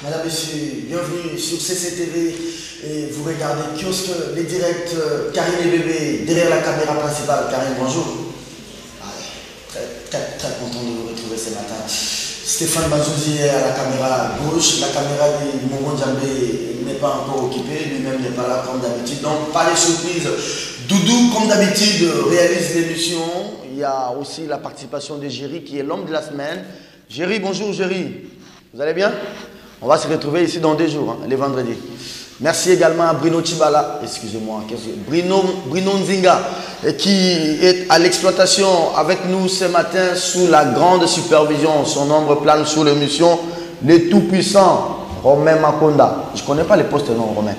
Madame, Messieurs, bienvenue sur CCTV et vous regardez Kiosque, les directs, Karine et Bébé, derrière la caméra principale. Karine, bonjour. Très content de vous retrouver ce matin. Stéphane Bazouzi est à la caméra gauche, la caméra de Momo Djambé n'est pas encore occupée, lui-même n'est pas là comme d'habitude, donc pas de surprise. Doudou, comme d'habitude, réalise l'émission. Il y a aussi la participation de Géry qui est l'homme de la semaine. Géry, bonjour Géry, vous allez bien? On va se retrouver ici dans 2 jours, les vendredis. Merci également à Bruno Chibala, excusez-moi, Bruno Nzinga, qui est à l'exploitation avec nous ce matin sous la grande supervision. Son ombre plane sur l'émission Les Tout-Puissants, Romain Makonda. Je ne connais pas les postes, non, Romain.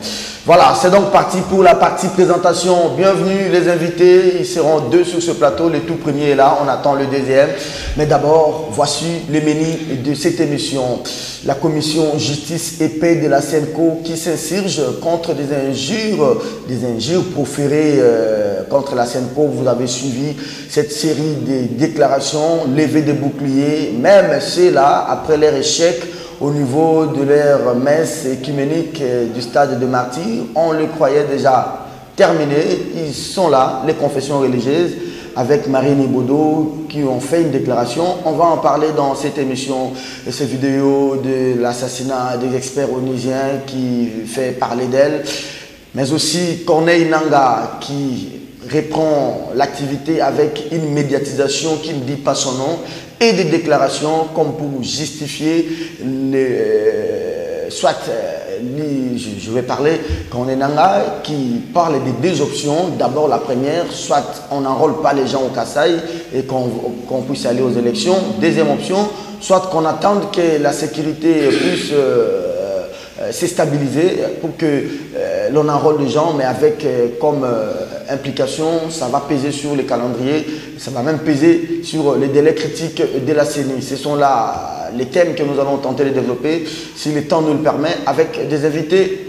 Voilà, c'est donc parti pour la partie présentation. Bienvenue les invités, ils seront 2 sur ce plateau. Le tout premier est là, on attend le deuxième. Mais d'abord, voici les menus de cette émission. La commission justice et paix de la CENCO qui s'insurge contre des injures proférées contre la CENCO. Vous avez suivi cette série de déclarations, levées des boucliers, même ceux-là, après leur échec, au niveau de leur messe écuménique du stade de Martyrs, on le croyait déjà terminé. Ils sont là, les confessions religieuses, avec Marine Ibodo, qui ont fait une déclaration. On va en parler dans cette émission, ces vidéos de l'assassinat des experts onusiens qui fait parler d'elle, mais aussi Corneille Nangaa qui reprend l'activité avec une médiatisation qui ne dit pas son nom et des déclarations comme pour justifier je vais parler Corneille Nangaa qui parle des 2 options. D'abord la première, soit on n'enrôle pas les gens au Kasaï et qu'on puisse aller aux élections. Deuxième option, soit qu'on attende que la sécurité puisse s'est stabilisé pour que l'on enrôle les gens, mais avec comme implication, ça va peser sur les calendriers, ça va même peser sur les délais critiques de la CENI. Ce sont là les thèmes que nous allons tenter de développer, si le temps nous le permet, avec des invités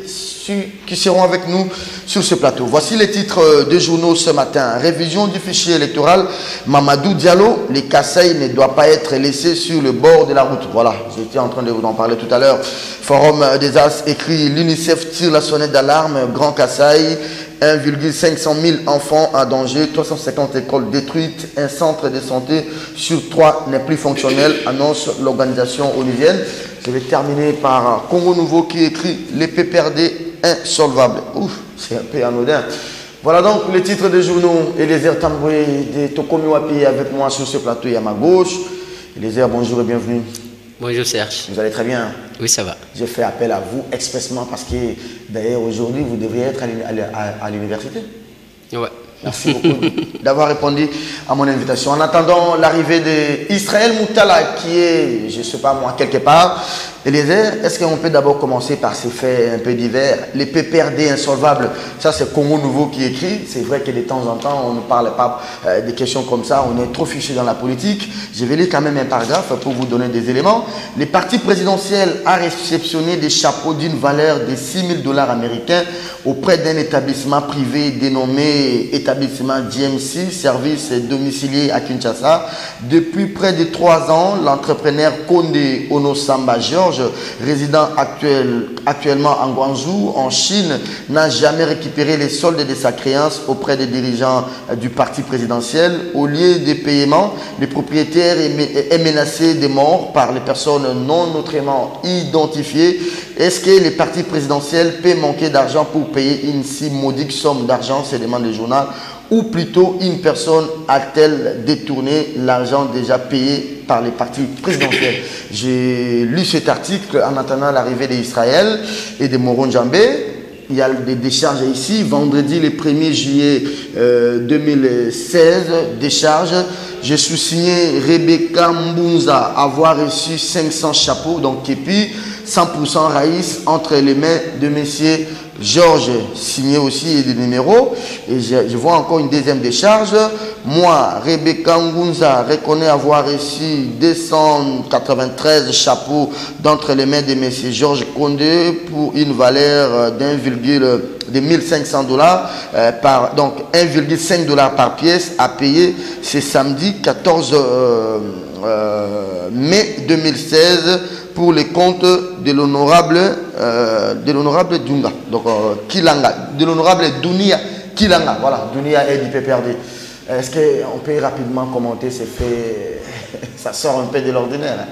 qui seront avec nous sur ce plateau. Voici les titres des journaux ce matin. Révision du fichier électoral. Mamadou Diallo, les Kasaï ne doivent pas être laissés sur le bord de la route. Voilà, j'étais en train de vous en parler tout à l'heure. Forum des As écrit, l'UNICEF tire la sonnette d'alarme, Grand Kasaï, 1,500 000 enfants en danger, 350 écoles détruites, un centre de santé sur 3 n'est plus fonctionnel, annonce l'organisation onusienne. Je vais terminer par Congo Nouveau qui écrit les PPRD insolvables. Ouf, c'est un peu anodin. Voilà donc les titres des journaux. Eliezer Tamboué de Tokomi Wapi avec moi sur ce plateau et à ma gauche. Eliezer, bonjour et bienvenue. Bonjour Serge. Vous allez très bien? Oui, ça va. J'ai fait appel à vous expressément parce que d'ailleurs aujourd'hui vous devriez être à l'université. Ouais. Merci beaucoup d'avoir répondu à mon invitation. En attendant l'arrivée d'Israël Moutala qui est, je ne sais pas moi, quelque part. Eliezer, est-ce qu'on peut d'abord commencer par ces faits un peu divers? Les PPRD insolvables, ça c'est Congo Nouveau qui écrit. C'est vrai que de temps en temps on ne parle pas des questions comme ça, on est trop fiché dans la politique. Je vais lire quand même un paragraphe pour vous donner des éléments. Les partis présidentiels a réceptionné des chapeaux d'une valeur de 6 000 $ américains auprès d'un établissement privé dénommé établissement DMC, service domicilié à Kinshasa. Depuis près de 3 ans, l'entrepreneur Konde Onosamba Georges, résident actuellement en Guangzhou, en Chine, n'a jamais récupéré les soldes de sa créance auprès des dirigeants du parti présidentiel. Au lieu de paiement, le propriétaire est menacé de mort par les personnes non autrement identifiées. Est-ce que les partis présidentiels peuvent manquer d'argent pour payer une si modique somme d'argent, se demande le journal, ou plutôt une personne a-t-elle détourné l'argent déjà payé par les partis présidentiels? J'ai lu cet article en attendant l'arrivée d'Israël et de Moron Djambé. Il y a des décharges ici. Vendredi, le 1er juillet 2016, décharge. J'ai sous-signé Rebecca Mbunza avoir reçu 500 chapeaux, donc képi, 100% raïs entre les mains de messieurs Georges, signé aussi et des numéros. Et je vois encore une deuxième décharge. Moi, Rebecca Ngunza, reconnais avoir reçu 293 chapeaux d'entre les mains de M. Georges Condé pour une valeur de 1500 $, donc 1,5 $ par pièce à payer ce samedi 14 mai 2016 pour les comptes de l'honorable Dunga. Donc, Kilanga, de l'honorable Dunia Kilanga. Voilà, Dunia est du PPRD. Est-ce qu'on peut rapidement commenter ces faits? Ça sort un peu de l'ordinaire. Hein?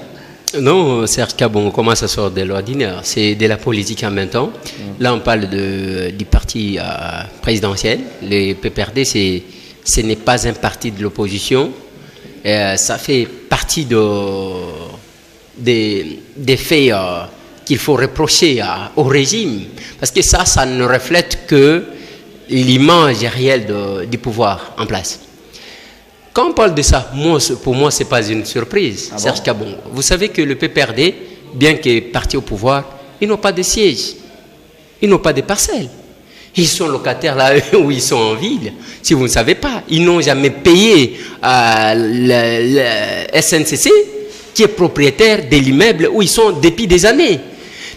Non, Serge Kabongo, comment ça sort de l'ordinaire? C'est de la politique en même temps. Là, on parle du parti présidentiel. Le PPRD, ce n'est pas un parti de l'opposition. Ça fait partie des faits qu'il faut reprocher au régime. Parce que ça ne reflète que l'image réelle du pouvoir en place. Quand on parle de ça, pour moi, ce n'est pas une surprise, Serge Kabongo. Vous savez que le PPRD, bien que parti au pouvoir, ils n'ont pas de siège, ils n'ont pas de parcelles. Ils sont locataires là où ils sont en ville. Si vous ne savez pas, ils n'ont jamais payé le SNCC, qui est propriétaire de l'immeuble où ils sont depuis des années.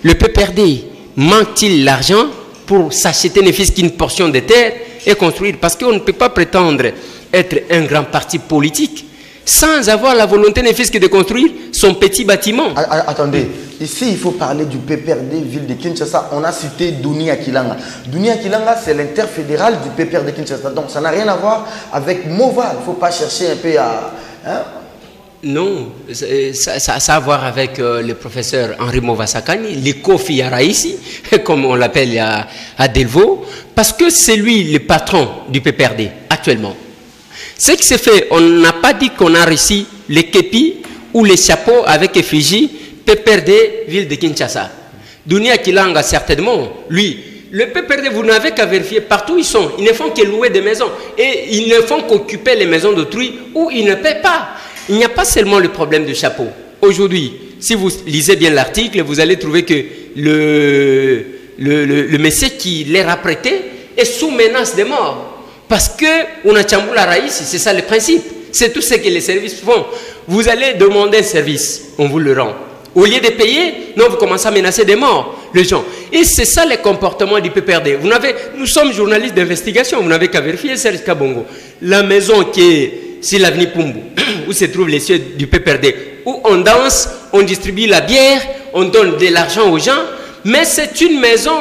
Le PPRD manque-t-il l'argent pour s'acheter ne fût-ce qu'une portion de terre et construire? Parce qu'on ne peut pas prétendre être un grand parti politique sans avoir la volonté ne fût-ce que de construire son petit bâtiment. Attendez, ici il faut parler du PPRD ville de Kinshasa. On a cité Dunia Kilanga. Dunia Kilanga, c'est l'interfédéral du PPRD Kinshasa. Donc ça n'a rien à voir avec Mova. Il ne faut pas chercher un peu à... Hein? Non, ça a à voir avec le professeur Henri Mova-Sakani, l'Ikofi Yaraïsi, comme on l'appelle à Delvaux, parce que c'est lui le patron du PPRD actuellement. Ce qui s'est fait, on n'a pas dit qu'on a réussi les képis ou les chapeaux avec effigie PPRD ville de Kinshasa. Dunia Kilanga, certainement, lui, le PPRD, vous n'avez qu'à vérifier partout où ils sont. Ils ne font que louer des maisons et ils ne font qu'occuper les maisons d'autrui où ils ne paient pas. Il n'y a pas seulement le problème de chapeau. Aujourd'hui, si vous lisez bien l'article, vous allez trouver que le monsieur qui les a prêtés est sous menace de mort. Parce que on a Tchamboula Raïs, c'est ça le principe. C'est tout ce que les services font. Vous allez demander un service, on vous le rend. Au lieu de payer, non, vous commencez à menacer des morts, les gens. Et c'est ça le comportement du PPRD. Nous sommes journalistes d'investigation, vous n'avez qu'à vérifier, Serge Kabongo. La maison qui est sur l'avenue Pumbu, où se trouvent les sièges du PPRD, où on danse, on distribue la bière, on donne de l'argent aux gens, mais c'est une maison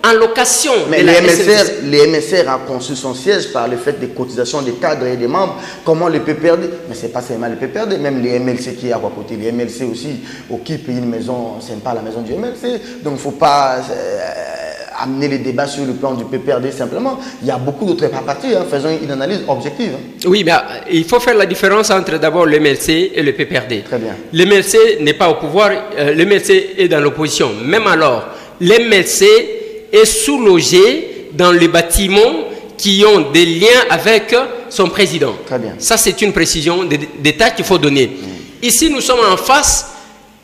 en location. Mais les MSR a conçu son siège par le fait des cotisations des cadres et des membres. Comment le PPRD? Mais ce n'est pas seulement le PPRD, même les MLC qui est à côté. Les MLC aussi occupent une maison, ce n'est pas la maison du MLC. Donc il ne faut pas amener les débats sur le plan du PPRD simplement. Il y a beaucoup d'autres parties. Hein. Faisons une analyse objective. Hein. Oui, mais il faut faire la différence entre d'abord le MLC et le PPRD. Très bien. Le MLC n'est pas au pouvoir, le MLC est dans l'opposition. Même alors, le MLC est sous-logé dans les bâtiments qui ont des liens avec son président. Très bien. Ça, c'est une précision d'État qu'il faut donner. Ici, nous sommes en face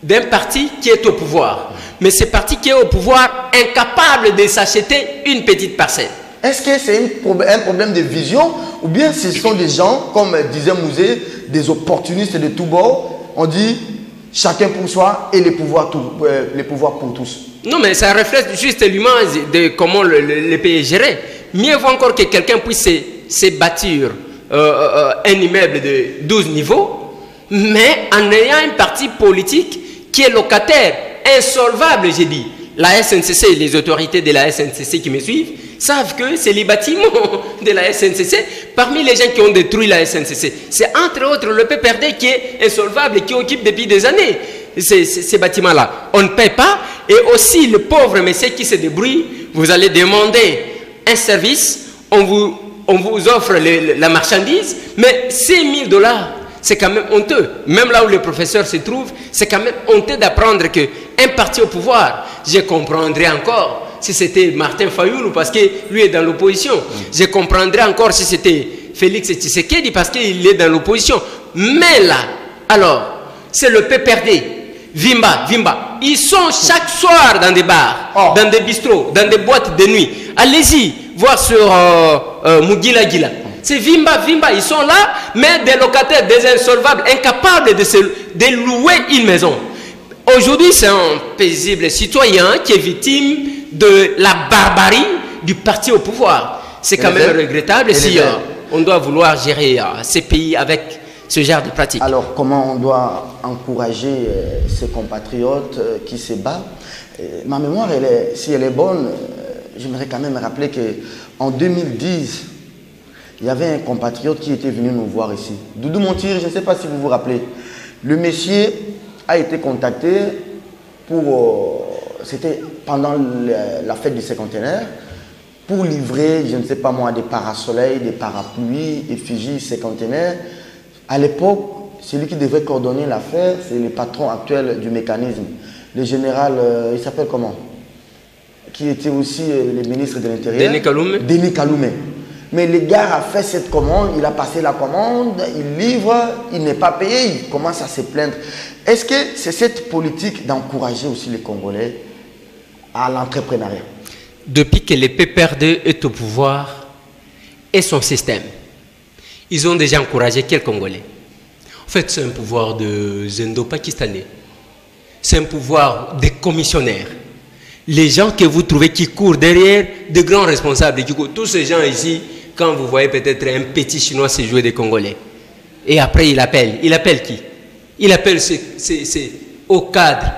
d'un parti qui est au pouvoir. Mais ce parti qui est au pouvoir, incapable de s'acheter une petite parcelle. Est-ce que c'est un problème de vision ou bien ce sont des gens, comme disait Mouzé, des opportunistes de tous bords? On dit chacun pour soi et les pouvoirs pour tous. Non, mais ça reflète juste l'image de comment le pays est géré. Mieux vaut encore que quelqu'un puisse se bâtir un immeuble de 12 niveaux, mais en ayant un parti politique qui est locataire, insolvable, j'ai dit. La SNCC, les autorités de la SNCC qui me suivent, savent que c'est les bâtiments de la SNCC. Parmi les gens qui ont détruit la SNCC, c'est entre autres le PPRD qui est insolvable et qui occupe depuis des années ces bâtiments-là. On ne paie pas. Et aussi le pauvre monsieur qui se débrouille, vous allez demander un service, on vous offre la marchandise, mais 6 000 $, c'est quand même honteux. Même là où le professeur se trouve, c'est quand même honteux d'apprendre qu'un parti au pouvoir, je comprendrais encore si c'était Martin Fayoulou parce que lui est dans l'opposition. Je comprendrais encore si c'était Félix Tshisekedi parce qu'il est dans l'opposition. Mais là, alors, c'est le PPRD, Vimba. Ils sont chaque soir dans des bars, dans des bistrots, dans des boîtes de nuit. Allez-y, voir sur Mugila Gila. C'est Vimba, ils sont là, mais des locataires, des insolvables, incapables de louer une maison. Aujourd'hui, c'est un paisible citoyen qui est victime de la barbarie du parti au pouvoir. C'est quand même regrettable si on doit vouloir gérer ces pays avec ce genre de pratique. Alors, comment on doit encourager ces compatriotes qui se battent? Ma mémoire, si elle est bonne, j'aimerais quand même rappeler qu'en 2010, il y avait un compatriote qui était venu nous voir ici. Doudou Montir, je ne sais pas si vous vous rappelez. Le monsieur a été contacté c'était pendant la fête du cinquantenaire, pour livrer, je ne sais pas moi, des parasoleils, des parapluies, effigies cinquantenaires. À l'époque, celui qui devait coordonner l'affaire, c'est le patron actuel du mécanisme. Le général, il s'appelle comment? Qui était aussi le ministre de l'Intérieur. Denis Kaloumé. Denis Kaloumé. Mais le gars a fait cette commande, il a passé la commande, il livre, il n'est pas payé, il commence à se plaindre. Est-ce que c'est cette politique d'encourager aussi les Congolais à l'entrepreneuriat? Depuis que le PPRD est au pouvoir et son système, ils ont déjà encouragé quels Congolais? En fait, c'est un pouvoir de Zendo-Pakistanais. C'est un pouvoir des commissionnaires. Les gens que vous trouvez qui courent derrière de grands responsables, tous ces gens ici, quand vous voyez peut-être un petit Chinois se jouer des Congolais, et après il appelle qui? Il appelle ces hauts cadres,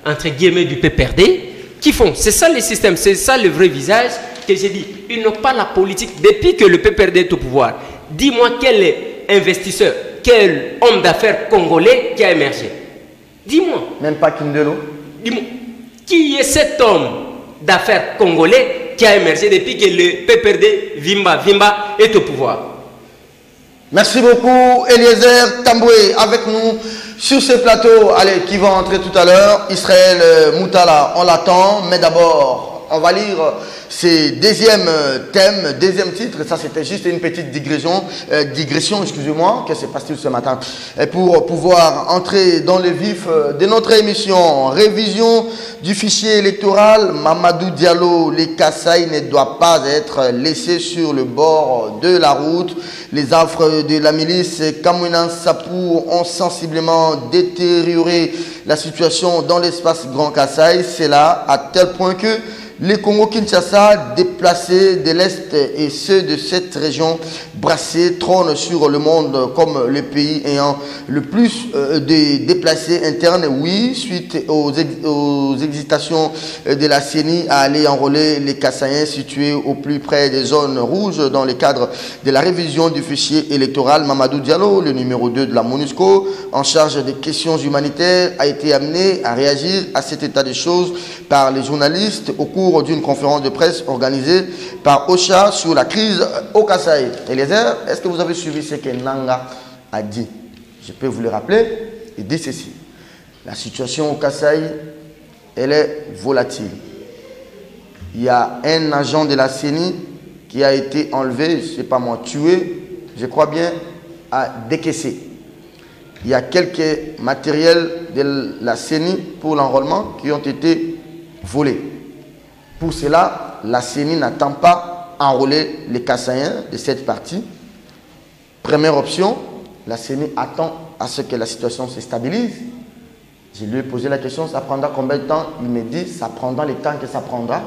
entre guillemets, du PPRD, qui font. C'est ça le système, c'est ça le vrai visage que j'ai dit. Ils n'ont pas la politique depuis que le PPRD est au pouvoir. Dis-moi quel investisseur, quel homme d'affaires congolais qui a émergé. Dis-moi. Même pas Kindelo. Dis-moi. Qui est cet homme d'affaires congolais qui a émergé depuis que le PPRD Vimba est au pouvoir? Merci beaucoup, Eliezer Tamboué, avec nous sur ce plateau, allez, qui va entrer tout à l'heure. Israël Moutala, on l'attend, mais d'abord, on va lire ce deuxième thème, deuxième titre. Ça, c'était juste une petite digression, excusez-moi, que se passe-t-il ce matin? Et pour pouvoir entrer dans le vif de notre émission, révision du fichier électoral, Mamadou Diallo, les Kasaï ne doit pas être laissé sur le bord de la route. Les affres de la milice Kamouina Sapou ont sensiblement détérioré la situation dans l'espace Grand Kasaï. C'est là à tel point que les Congo-Kinshasa, déplacés de l'Est et ceux de cette région brassés, trônent sur le monde comme le pays ayant le plus de déplacés internes. Oui, suite aux hésitations de la CENI à aller enrôler les Kassaïens situés au plus près des zones rouges dans le cadre de la révision du fichier électoral, Mamadou Diallo, le numéro 2 de la MONUSCO, en charge des questions humanitaires, a été amené à réagir à cet état de choses par les journalistes au cours d'une conférence de presse organisée par OCHA sur la crise au Kasaï. Eliezer, est-ce que vous avez suivi ce que Nanga a dit? Je peux vous le rappeler. Il dit ceci: la situation au Kasaï, elle est volatile. Il y a un agent de la CENI qui a été enlevé, je ne sais pas moi, tué, je crois bien, à décaisser. Il y a quelques matériels de la CENI pour l'enrôlement qui ont été volés. Pour cela, la CENI n'attend pas enrôler les Kassaïens de cette partie. Première option, la CENI attend à ce que la situation se stabilise. Je lui ai posé la question, ça prendra combien de temps? Il me dit, ça prendra le temps que ça prendra.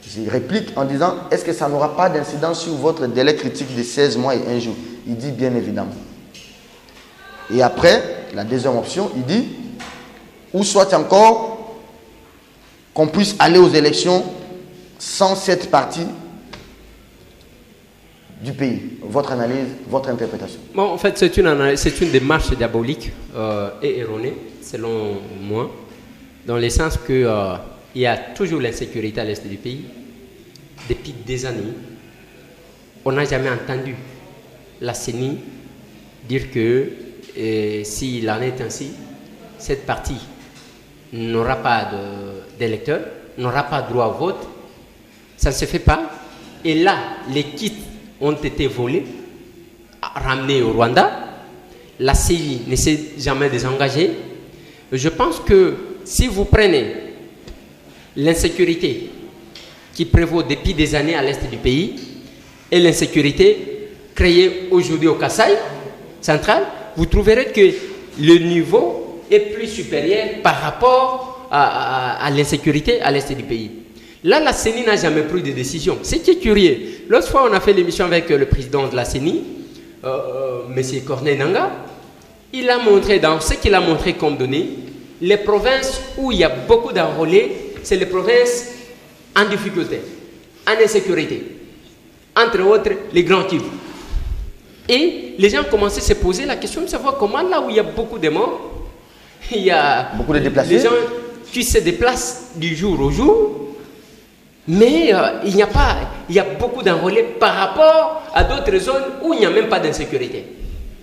Je réplique en disant, est-ce que ça n'aura pas d'incidence sur votre délai critique de 16 mois et 1 jour? Il dit, bien évidemment. Et après, la deuxième option, il dit, ou soit encore qu'on puisse aller aux élections sans cette partie du pays. Votre analyse, votre interprétation? Bon, en fait, c'est une démarche diabolique et erronée, selon moi, dans le sens qu'il y a toujours l'insécurité à l'est du pays. Depuis des années, on n'a jamais entendu la CENI dire que s'il en est ainsi, cette partie n'aura pas d'électeurs, n'aura pas droit au vote. Ça ne se fait pas. Et là, les kits ont été volés, ramenés au Rwanda. La CENI ne s'est jamais désengagée. Je pense que si vous prenez l'insécurité qui prévaut depuis des années à l'est du pays et l'insécurité créée aujourd'hui au Kasaï central, vous trouverez que le niveau est plus supérieur par rapport à l'insécurité à l'est du pays. Là, la CENI n'a jamais pris de décision. Ce qui est curieux, l'autre fois, on a fait l'émission avec le président de la CENI, M. Corneille Nangaa, il a montré, dans ce qu'il a montré comme données, les provinces où il y a beaucoup d'enrôlés, c'est les provinces en difficulté, en insécurité. Entre autres, les grands Kivu. Et les gens commençaient à se poser la question de savoir comment, là où il y a beaucoup de morts, il y a beaucoup de déplacés. Les gens qui se déplacent du jour au jour, mais il y a beaucoup d'enrôlés par rapport à d'autres zones où il n'y a même pas d'insécurité.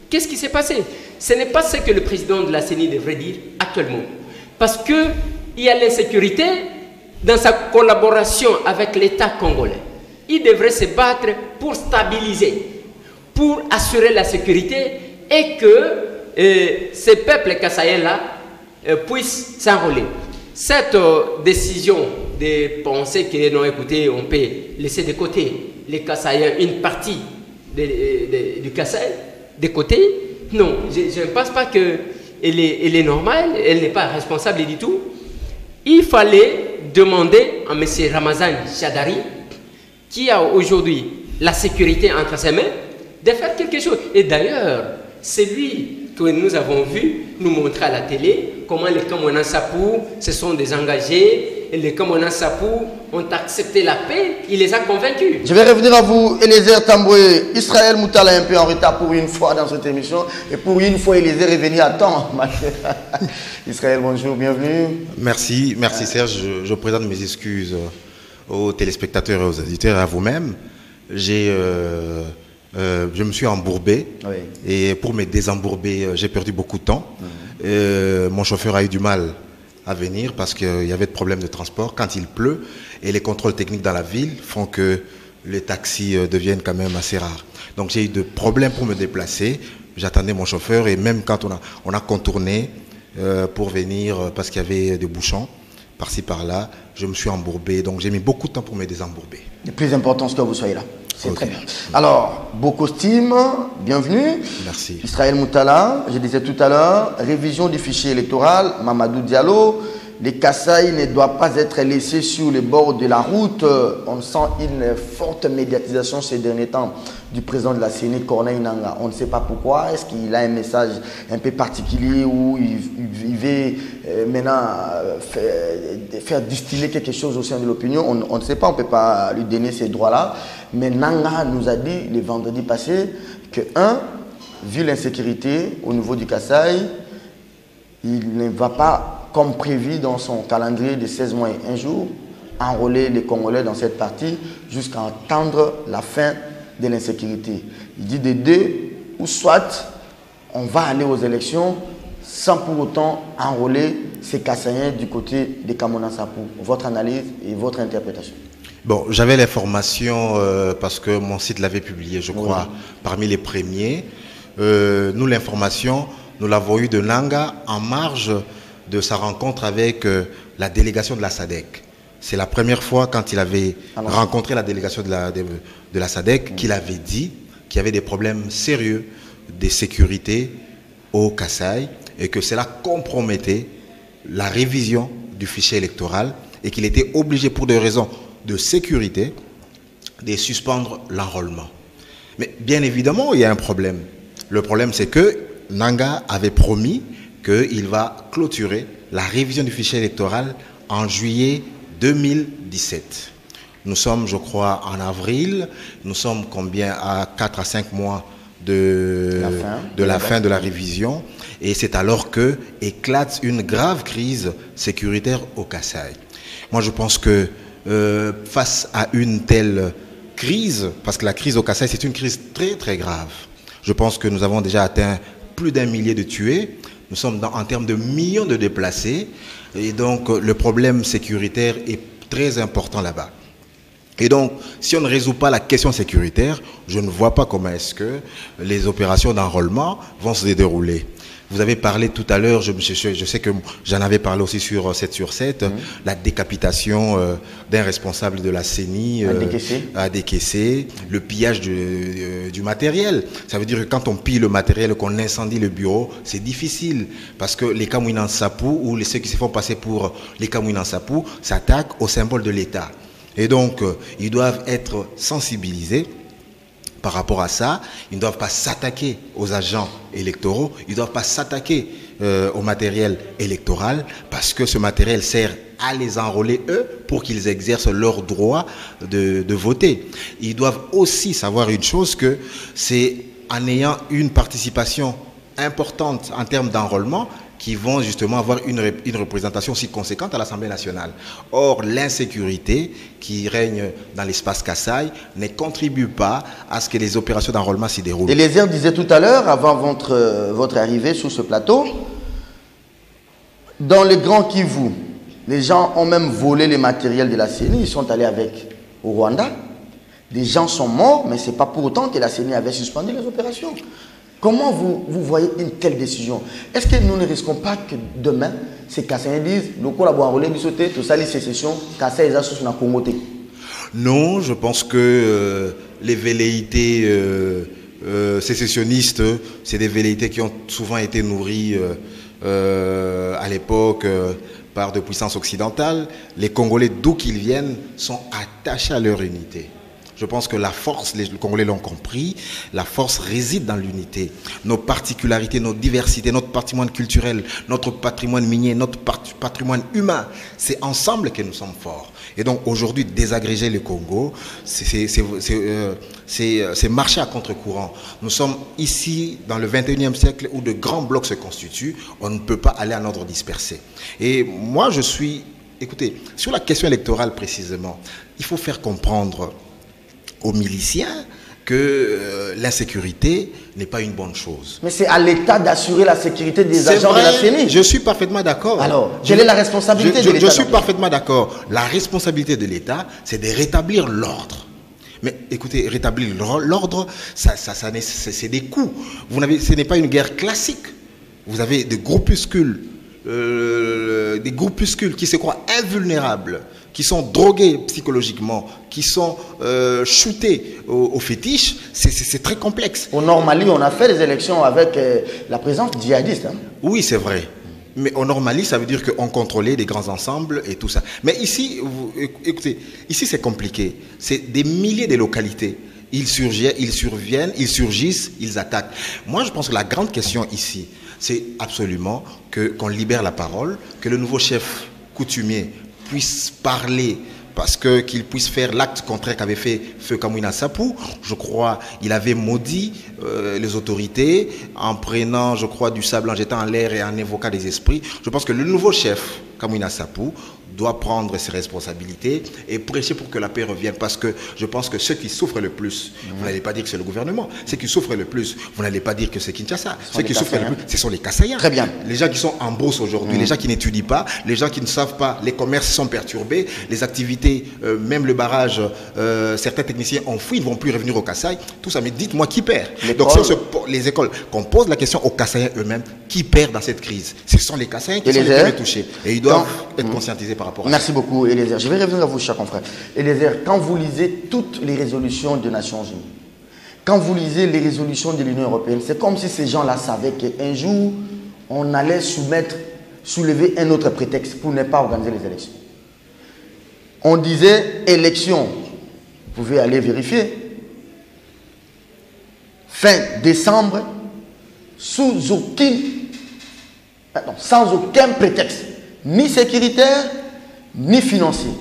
Qu'est-ce qui s'est passé? Ce n'est pas ce que le président de la CENI devrait dire actuellement. Parce qu'il y a l'insécurité dans sa collaboration avec l'État congolais. Il devrait se battre pour stabiliser, pour assurer la sécurité et que ces peuples kassaïens-là puissent s'enrôler. Cette décision de penser que non, écoutez, on peut laisser de côté les Kassaïens, une partie du Kassai, de côté, non, je ne pense pas qu'elle est normale, elle n'est pas responsable du tout. Il fallait demander à M. Ramazan Chadari, qui a aujourd'hui la sécurité entre ses mains, de faire quelque chose. Et d'ailleurs, c'est lui que nous avons vu nous montrer à la télé comment les Camerounais Sapou se sont désengagés et les Camerounais Sapou ont accepté la paix, il les a convaincus. Je vais revenir à vous, Eliezer Tamboué. Israël Moutala est un peu en retard pour une fois dans cette émission et pour une fois, Eliezer est revenu à temps. Israël, bonjour, bienvenue. Merci Serge. Je présente mes excuses aux téléspectateurs et aux auditeurs et à vous-même. Je me suis embourbé et pour me désembourber, j'ai perdu beaucoup de temps. Mon chauffeur a eu du mal à venir parce qu'il y avait de problèmes de transport quand il pleut et les contrôles techniques dans la ville font que les taxis deviennent quand même assez rares. Donc j'ai eu de problèmes pour me déplacer. J'attendais mon chauffeur et même quand on a contourné pour venir parce qu'il y avait des bouchons par-ci par-là, je me suis embourbé. Donc j'ai mis beaucoup de temps pour me désembourber. Le plus important, c'est que vous soyez là. C'est très bien. Alors, beau costume, bienvenue. Merci. Israël Moutala, je disais tout à l'heure, révision du fichier électoral, Mamadou Diallo. Les Kasaï ne doivent pas être laissés sur les bords de la route. On sent une forte médiatisation ces derniers temps du président de la CENI, Corneille Nangaa. On ne sait pas pourquoi. Est-ce qu'il a un message un peu particulier où il veut maintenant faire distiller quelque chose au sein de l'opinion? On ne sait pas, on ne peut pas lui donner ces droits-là. Mais Nangaa nous a dit le vendredi passé que, vu l'insécurité au niveau du Kasaï, il ne va pas, comme prévu dans son calendrier de 16 mois et 1 jour, enrôler les Congolais dans cette partie jusqu'à attendre la fin de l'insécurité. Il dit des deux, ou soit on va aller aux élections sans pour autant enrôler ces Kassaïens du côté des Camerounais Sapou. Votre analyse et votre interprétation. Bon, j'avais l'information parce que mon site l'avait publié, je crois, parmi les premiers. Nous, l'information, nous l'avons eu de Nangaa en marge de sa rencontre avec la délégation de la SADC. C'est la première fois quand il avait rencontré la délégation de la SADC qu'il avait dit qu'il y avait des problèmes sérieux de sécurité au Kasaï et que cela compromettait la révision du fichier électoral et qu'il était obligé pour des raisons de sécurité de suspendre l'enrôlement. Mais bien évidemment, il y a un problème. Le problème, c'est que Nangaa avait promis qu'il va clôturer la révision du fichier électoral en juillet 2017. Nous sommes, je crois, en avril. Nous sommes combien à 4 à 5 mois de la fin de la révision. Et c'est alors que éclate une grave crise sécuritaire au Kasaï. Moi, je pense que face à une telle crise, parce que la crise au Kasaï, c'est une crise très, très grave. Je pense que nous avons déjà atteint plus d'1 millier de tués. Nous sommes en termes de millions de déplacés. Et donc, le problème sécuritaire est très important là-bas. Et donc, si on ne résout pas la question sécuritaire, je ne vois pas comment est-ce que les opérations d'enrôlement vont se dérouler. Vous avez parlé tout à l'heure, je sais que j'en avais parlé aussi sur 7 sur 7, la décapitation d'un responsable de la CENI à décaisser, le pillage du matériel. Ça veut dire que quand on pille le matériel, qu'on incendie le bureau, c'est difficile parce que les Camerounais Sapou ou ceux qui se font passer pour les Camerounais Sapou s'attaquent au symbole de l'État. Et donc, ils doivent être sensibilisés par rapport à ça. Ils ne doivent pas s'attaquer aux agents électoraux, ils ne doivent pas s'attaquer au matériel électoral, parce que ce matériel sert à les enrôler, eux, pour qu'ils exercent leur droit de voter. Ils doivent aussi savoir une chose, que c'est en ayant une participation importante en termes d'enrôlement qui vont justement avoir une représentation aussi conséquente à l'Assemblée nationale. Or, l'insécurité qui règne dans l'espace Kassai ne contribue pas à ce que les opérations d'enrôlement s'y déroulent. Eliezer disait tout à l'heure, avant votre arrivée sur ce plateau, dans le Grand Kivu, les gens ont même volé les matériels de la CENI, ils sont allés avec au Rwanda. Des gens sont morts, mais ce n'est pas pour autant que la CENI avait suspendu les opérations. Comment vous voyez une telle décision? Est-ce que nous ne risquons pas que demain, ces Kassaïens disent, le collaborateur du sauté, tout ça, les sécessions, Kassai est sur la Congo? Non, je pense que les velléités sécessionnistes, c'est des velléités qui ont souvent été nourries à l'époque par de puissances occidentales. Les Congolais, d'où qu'ils viennent, sont attachés à leur unité. Je pense que la force, les Congolais l'ont compris, la force réside dans l'unité. Nos particularités, nos diversités, notre patrimoine culturel, notre patrimoine minier, notre patrimoine humain, c'est ensemble que nous sommes forts. Et donc aujourd'hui, désagréger le Congo, c'est marcher à contre-courant. Nous sommes ici dans le 21e siècle où de grands blocs se constituent, on ne peut pas aller en ordre dispersé. Et moi je suis, écoutez, sur la question électorale précisément, il faut faire comprendre aux miliciens que l'insécurité n'est pas une bonne chose. Mais c'est à l'État d'assurer la sécurité des agents de la CENI. Je suis parfaitement d'accord. Alors, quelle est la responsabilité de l'État? Je suis parfaitement d'accord. La responsabilité de l'État, c'est de rétablir l'ordre. Mais écoutez, rétablir l'ordre, c'est des coups. Ce n'est pas une guerre classique. Vous avez des groupuscules qui se croient invulnérables, qui sont drogués psychologiquement, qui sont shootés au fétiche, c'est très complexe. Au Nord Mali, on a fait des élections avec la présence djihadiste. Hein? Oui, c'est vrai. Mais au Nord Mali, ça veut dire qu'on contrôlait des grands ensembles et tout ça. Mais ici, écoutez, ici c'est compliqué. C'est des milliers de localités. Ils surviennent, ils surgissent, ils attaquent. Moi, je pense que la grande question ici, c'est absolument qu'on libère la parole, que le nouveau chef coutumier puisse parler, parce qu'il puisse faire l'acte contraire qu'avait fait Feu Kamwina Sapou. Je crois il avait maudit les autorités en prenant, je crois, du sable, en jetant en l'air et en évoquant des esprits. Je pense que le nouveau chef Kamwina Sapou doit prendre ses responsabilités et prêcher pour que la paix revienne, parce que je pense que ceux qui souffrent le plus, vous n'allez pas dire que c'est le gouvernement, ceux qui souffrent le plus, vous n'allez pas dire que c'est Kinshasa, ceux qui souffrent le plus, ce sont les Kassaïens. Très bien. Les gens qui sont en bourse aujourd'hui, les gens qui n'étudient pas, les gens qui ne savent pas, les commerces sont perturbés, les activités, même le barrage, certains techniciens ont fui, ils ne vont plus revenir au Kassai, tout ça, mais dites-moi qui perd? Donc les écoles, qu'on pose la question aux Kassaïens eux-mêmes, qui perd dans cette crise? Ce sont les Kassaïens qui sont les premiers touchés, et ils doivent être conscientisés par rapport à ça. Merci beaucoup, Eliezer. Je vais revenir à vous, cher confrère. Eliezer, quand vous lisez toutes les résolutions des Nations Unies, quand vous lisez les résolutions de l'Union européenne, c'est comme si ces gens-là savaient qu'un jour, on allait soulever un autre prétexte pour ne pas organiser les élections. On disait élections, vous pouvez aller vérifier, fin décembre, sans aucun prétexte, ni sécuritaire, ni financier.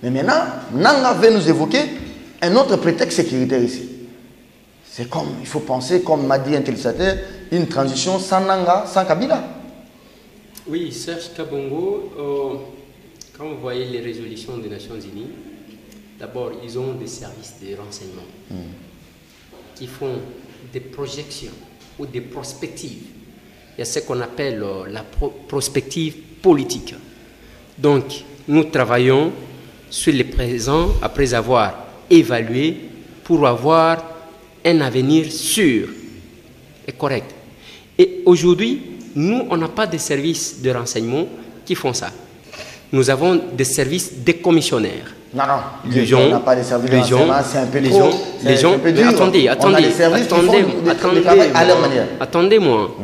Mais maintenant, Nanga va nous évoquer un autre prétexte sécuritaire ici. C'est comme, il faut penser, comme m'a dit un téléspectateur, une transition sans Nanga, sans Kabila. Oui, Serge Kabongo, quand vous voyez les résolutions des Nations Unies, d'abord, ils ont des services de renseignement qui font des projections ou des prospectives. Il y a ce qu'on appelle la prospective politique. Donc, nous travaillons sur le présent après avoir évalué pour avoir un avenir sûr et correct. Et aujourd'hui, nous, on n'a pas de services de renseignement qui font ça. Nous avons des services de commissionnaires. Non, les gens, on n'a pas de services de renseignement, c'est un peu trop. Attendez-moi.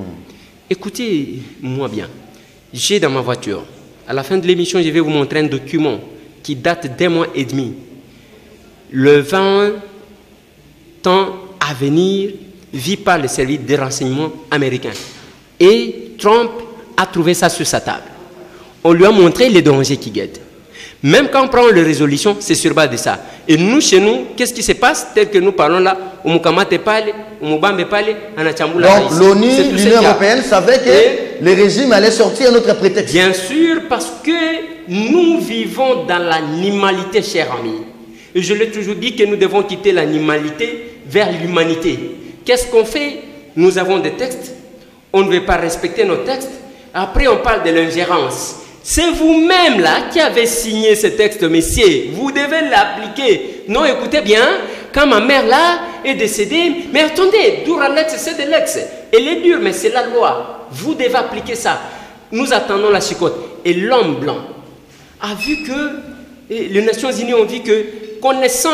Écoutez-moi bien. J'ai dans ma voiture, à la fin de l'émission, je vais vous montrer un document qui date d'1 mois et demi. Le 20 ans à venir vit par le service de renseignement américain. Et Trump a trouvé ça sur sa table. On lui a montré les dangers qui guettent. Même quand on prend les résolutions, c'est sur base de ça. Et nous, chez nous, qu'est-ce qui se passe tel que nous parlons là? Donc l'ONU, l'Union européenne savait que les régimes allaient sortir à notre prétexte. Bien sûr, parce que nous vivons dans l'animalité, cher ami. Et je l'ai toujours dit que nous devons quitter l'animalité vers l'humanité. Qu'est-ce qu'on fait? Nous avons des textes, on ne veut pas respecter nos textes. Après, on parle de l'ingérence. C'est vous-même là qui avez signé ce texte, messieurs. Vous devez l'appliquer. Non, écoutez bien, quand ma mère là est décédée, mais attendez, dur à l'ex, c'est de l'ex. Elle est dure, mais c'est la loi. Vous devez appliquer ça. Nous attendons la chicotte. Et l'homme blanc a vu que, les Nations Unies ont dit que, connaissant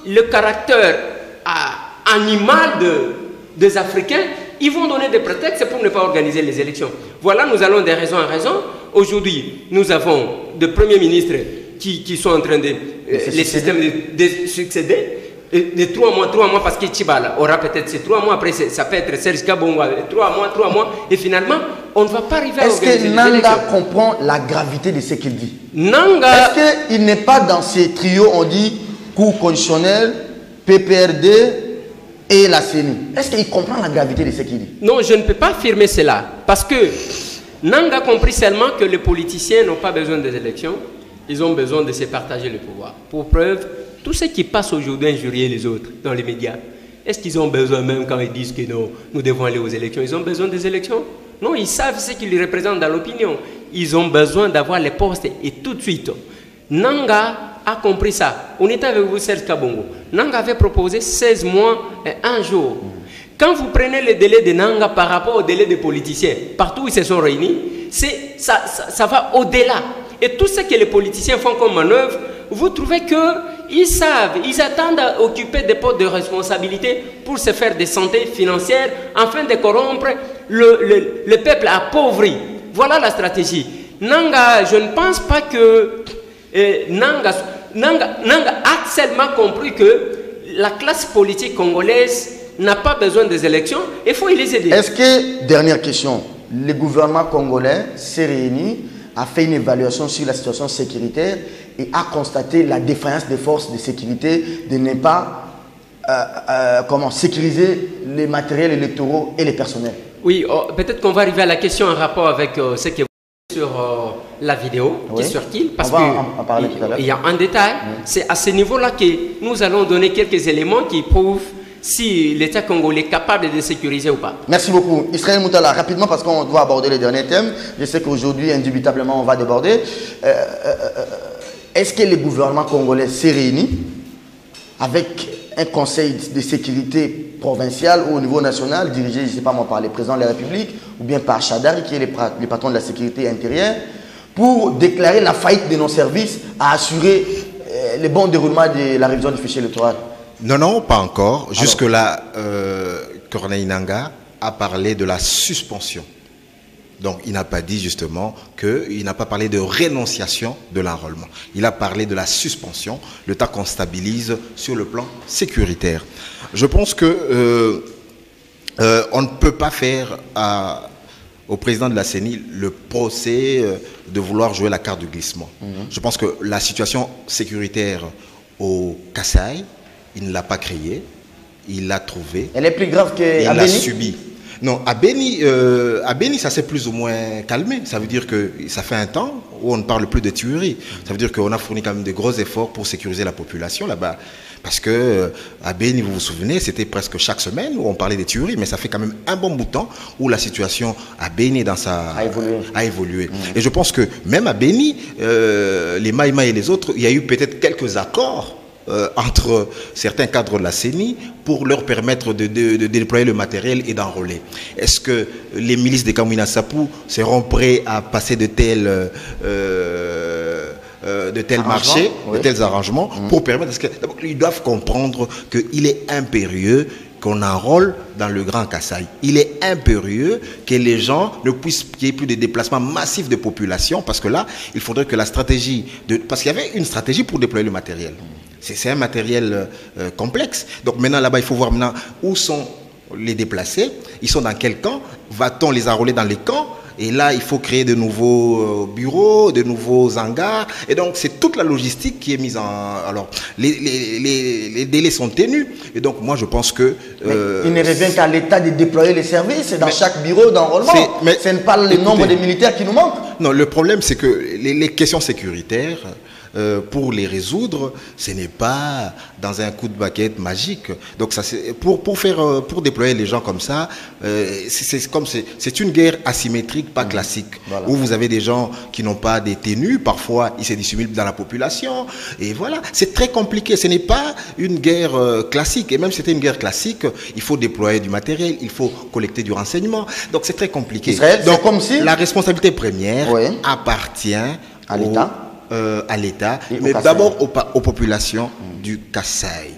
le caractère animal des Africains, ils vont donner des prétextes pour ne pas organiser les élections. Voilà, nous allons de raison en raison. Aujourd'hui, nous avons des premiers ministres qui sont en train de... les systèmes de succéder. De 3 mois, parce que Tchibala aura peut-être ces 3 mois, après ça peut être Serge Kabongo, 3 mois, et finalement, on ne va pas arriver à organiser les élections. Est-ce que Nanga comprend la gravité de ce qu'il dit? Nanga... Est-ce qu'il n'est pas dans ces trios, on dit, Cour constitutionnelle, PPRD et la CENI? Est-ce qu'il comprend la gravité de ce qu'il dit? Non, je ne peux pas affirmer cela, parce que Nanga a compris seulement que les politiciens n'ont pas besoin des élections, ils ont besoin de se partager le pouvoir. Pour preuve, tous ceux qui passent aujourd'hui à injurier les autres dans les médias, est-ce qu'ils ont besoin, même quand ils disent que non, nous devons aller aux élections, ils ont besoin des élections? Non, ils savent ce qu'ils représentent dans l'opinion. Ils ont besoin d'avoir les postes et tout de suite. Nanga a compris ça. On était avec vous, Serge Kabongo. Nanga avait proposé 16 mois et 1 jour. Quand vous prenez le délai de Nanga par rapport au délai des politiciens, partout où ils se sont réunis, ça va au-delà. Et tout ce que les politiciens font comme manœuvre, vous trouvez qu'ils savent, ils attendent à occuper des postes de responsabilité pour se faire des santé financières afin de corrompre le peuple appauvri. Voilà la stratégie. Nanga, je ne pense pas que Nanga a seulement compris que la classe politique congolaise n'a pas besoin des élections, il faut les aider. Est-ce que, dernière question, le gouvernement congolais s'est réuni, a fait une évaluation sur la situation sécuritaire et a constaté la défaillance des forces de sécurité de ne pas sécuriser les matériels électoraux et les personnels? Oui, peut-être qu'on va arriver à la question en rapport avec ce qui est sur la vidéo qui est sortie, parce qu'il y a un détail. C'est à ce niveau-là que nous allons donner quelques éléments qui prouvent si l'État congolais est capable de sécuriser ou pas. Merci beaucoup. Israël Moutala, rapidement parce qu'on doit aborder les derniers thèmes. Je sais qu'aujourd'hui, indubitablement, on va déborder. Est-ce que le gouvernement congolais s'est réuni avec un conseil de sécurité provincial ou au niveau national, dirigé, je ne sais pas moi, par le président de la République ou bien par Chadari, qui est le patron de la sécurité intérieure, pour déclarer la faillite de nos services à assurer le bon déroulement de la révision du fichier électoral? Non, pas encore. Jusque-là, Corneille Nanga a parlé de la suspension. Donc, il n'a pas dit justement qu'il n'a pas parlé de rénonciation de l'enrôlement. Il a parlé de la suspension, le temps qu'on stabilise sur le plan sécuritaire. Je pense que on ne peut pas faire au président de la CENI le procès de vouloir jouer la carte du glissement. Je pense que la situation sécuritaire au Kasaï, il ne l'a pas créée, il l'a trouvée. Elle est plus grave qu'à Béni? Il l'a subie. Non, à Béni, ça s'est plus ou moins calmé. Ça veut dire que ça fait un temps où on ne parle plus de tueries. Ça veut dire qu'on a fourni quand même de gros efforts pour sécuriser la population là-bas. Parce que à Béni, vous vous souvenez, c'était presque chaque semaine où on parlait des tueries, mais ça fait quand même un bon bout de temps où la situation à Béni a évolué. Et je pense que même à Béni, les Maïma et les autres, il y a eu peut-être quelques accords entre certains cadres de la CENI pour leur permettre de déployer le matériel et d'enrôler. Est-ce que les milices de Kamwina Sapou seront prêts à passer de tels marchés, de tels arrangements pour permettre... Parce qu'ils doivent comprendre qu'il est impérieux qu'on enrôle dans le Grand Kasaï. Il est impérieux que les gens ne puissent, qu'il n'y ait plus de déplacements massifs de population, parce que là, il faudrait que la stratégie... parce qu'il y avait une stratégie pour déployer le matériel. C'est un matériel complexe. Donc maintenant, là-bas, il faut voir maintenant où sont les déplacés. Ils sont dans quel camp? Va-t-on les enrôler dans les camps? Et là, il faut créer de nouveaux bureaux, de nouveaux hangars. Et donc, c'est toute la logistique qui est mise en... Alors, les délais sont ténus. Et donc, moi, je pense que... il ne revient qu'à l'État de déployer les services dans chaque bureau d'enrôlement. Ce n'est pas le nombre de militaires qui nous manque. Non, le problème, c'est que les questions sécuritaires... pour les résoudre, ce n'est pas dans un coup de baguette magique. Donc ça, pour déployer les gens comme ça, c'est une guerre asymétrique, pas classique, voilà. Où vous avez des gens qui n'ont pas des tenues, parfois ils se dissimulent dans la population, et voilà, c'est très compliqué. Ce n'est pas une guerre classique, et même si c'était une guerre classique, il faut déployer du matériel, il faut collecter du renseignement, donc c'est très compliqué. Israël, donc comme si... la responsabilité première appartient à l'État. À l'État, mais d'abord aux populations du Kasaï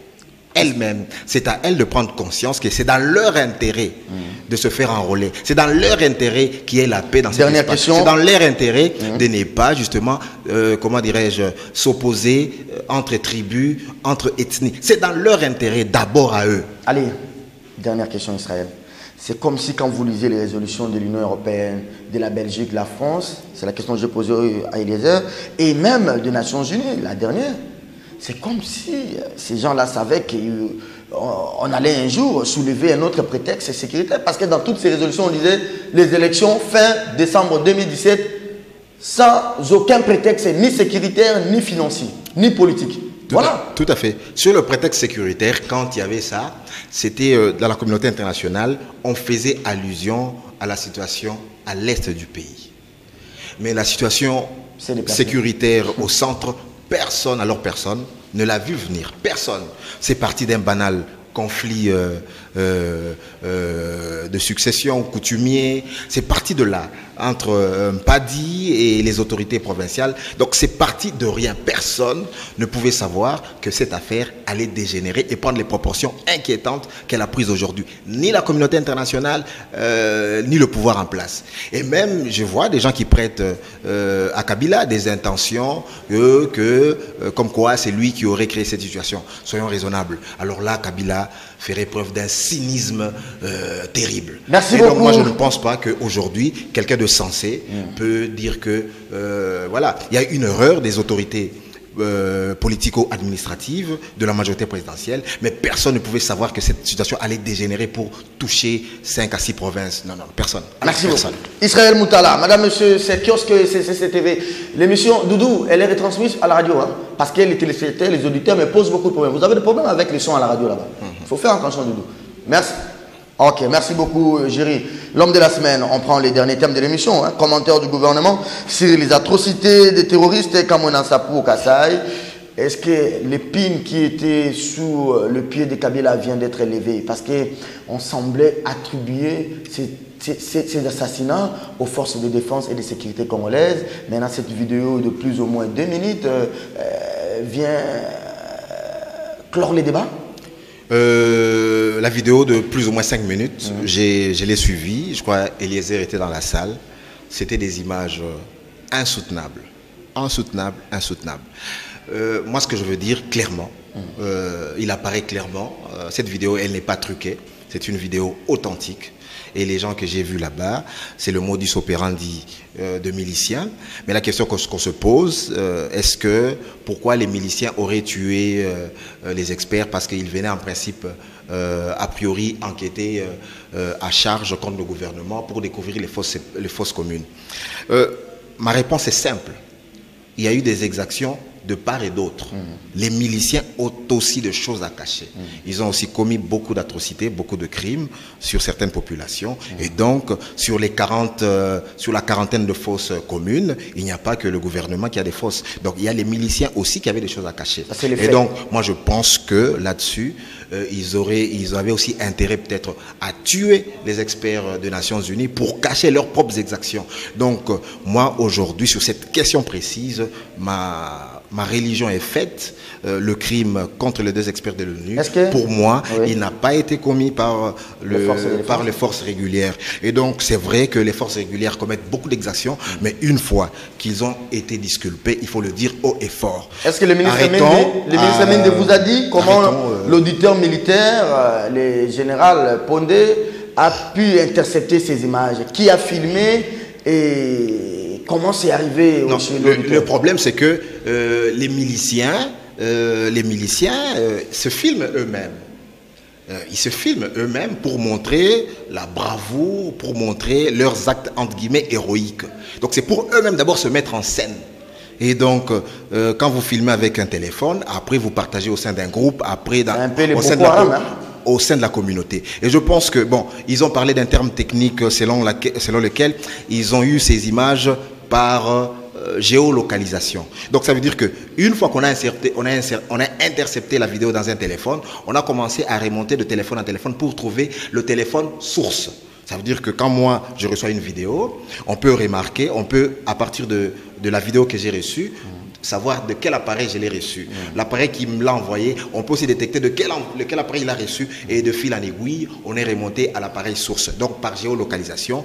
elles-mêmes. C'est à elles de prendre conscience que c'est dans leur intérêt de se faire enrôler. C'est dans leur intérêt qu'il y ait la paix dans cet espace. C'est dans leur intérêt de ne pas justement, comment dirais-je, s'opposer entre tribus, entre ethnies. C'est dans leur intérêt d'abord à eux. Allez, dernière question Israël. C'est comme si quand vous lisez les résolutions de l'Union européenne, de la Belgique, de la France, c'est la question que j'ai posée à Eliezer, et même des Nations Unies, la dernière, c'est comme si ces gens-là savaient qu'on allait un jour soulever un autre prétexte sécuritaire, parce que dans toutes ces résolutions, on disait les élections fin décembre 2017, sans aucun prétexte ni sécuritaire, ni financier, ni politique. Voilà. Tout à fait. Sur le prétexte sécuritaire, quand il y avait ça, c'était dans la communauté internationale, on faisait allusion à la situation à l'est du pays. Mais la situation sécuritaire au centre, personne ne l'a vu venir. Personne. C'est parti d'un banal conflit de succession coutumier. C'est parti de là, entre Mpadi et les autorités provinciales. Donc c'est parti de rien. Personne ne pouvait savoir que cette affaire allait dégénérer et prendre les proportions inquiétantes qu'elle a prises aujourd'hui. Ni la communauté internationale, ni le pouvoir en place. Et même, je vois des gens qui prêtent à Kabila des intentions comme quoi c'est lui qui aurait créé cette situation. Soyons raisonnables. Alors là, Kabila ferait preuve d'un cynisme terrible. Merci beaucoup. Donc, moi, je ne pense pas qu'aujourd'hui, quelqu'un de sensé peut dire que, voilà, il y a une erreur des autorités politico-administratives de la majorité présidentielle, mais personne ne pouvait savoir que cette situation allait dégénérer pour toucher 5 à 6 provinces. Non, personne. Merci beaucoup. Israël Moutala, madame, monsieur, c'est kiosque CCTV. L'émission Doudou, elle est retransmise à la radio, hein, parce que les téléspectateurs, les auditeurs me posent beaucoup de problèmes. Vous avez des problèmes avec les sons à la radio là-bas. Il faut faire attention, Doudou. Merci. Ok, merci beaucoup, Géry. L'homme de la semaine, on prend les derniers thèmes de l'émission. Hein. Commentaire du gouvernement sur les atrocités des terroristes Kamona Sapou au Kasaï. Est-ce que l'épine qui était sous le pied de Kabila vient d'être élevée? Parce qu'on semblait attribuer ces assassinats aux forces de défense et de sécurité congolaises. Maintenant, cette vidéo de plus ou moins 2 minutes vient clore les débats. La vidéo de plus ou moins 5 minutes, je l'ai suivie. Je crois Eliezer était dans la salle. C'était des images insoutenables. Moi, ce que je veux dire clairement, il apparaît clairement, cette vidéo, elle n'est pas truquée. C'est une vidéo authentique. Et les gens que j'ai vus là-bas, c'est le modus operandi de miliciens. Mais la question qu'on se pose, pourquoi les miliciens auraient tué les experts? Parce qu'ils venaient en principe, a priori, enquêter à charge contre le gouvernement pour découvrir les fosses communes. Ma réponse est simple. Il y a eu des exactions de part et d'autre. Les miliciens ont aussi de choses à cacher. Ils ont aussi commis beaucoup d'atrocités, beaucoup de crimes sur certaines populations. Et donc, sur la quarantaine de fosses communes, il n'y a pas que le gouvernement qui a des fosses. Donc, il y a les miliciens aussi qui avaient des choses à cacher. Et donc, moi, je pense que là-dessus, ils avaient aussi intérêt peut-être à tuer les experts des Nations Unies pour cacher leurs propres exactions. Donc, moi, aujourd'hui, sur cette question précise, ma ma religion est faite, le crime contre les 2 experts de l'ONU, pour moi, il n'a pas été commis par les forces régulières. Et donc, c'est vrai que les forces régulières commettent beaucoup d'exactions, mais une fois qu'ils ont été disculpés, il faut le dire haut et fort. Est-ce que le ministre Mende vous a dit comment l'auditeur militaire, le général Pondé, a pu intercepter ces images? Qui a filmé et comment c'est arrivé chez l'auditeur? Le problème, c'est que les miliciens se filment eux-mêmes. Ils se filment eux-mêmes pour montrer la bravoure, pour montrer leurs actes entre guillemets héroïques. Donc c'est pour eux-mêmes d'abord se mettre en scène. Et donc, quand vous filmez avec un téléphone, après vous partagez au sein d'un groupe, après au sein de la communauté. Et je pense que, bon, ils ont parlé d'un terme technique selon lequel ils ont eu ces images par géolocalisation. Donc ça veut dire que une fois qu'on a intercepté la vidéo dans un téléphone, on a commencé à remonter de téléphone en téléphone pour trouver le téléphone source. Ça veut dire que quand moi je reçois une vidéo, on peut remarquer, on peut à partir de la vidéo que j'ai reçue, savoir de quel appareil je l'ai reçu. L'appareil qui me l'a envoyé, on peut aussi détecter de quel appareil il a reçu, et de fil en aiguille, on est remonté à l'appareil source. Donc par géolocalisation,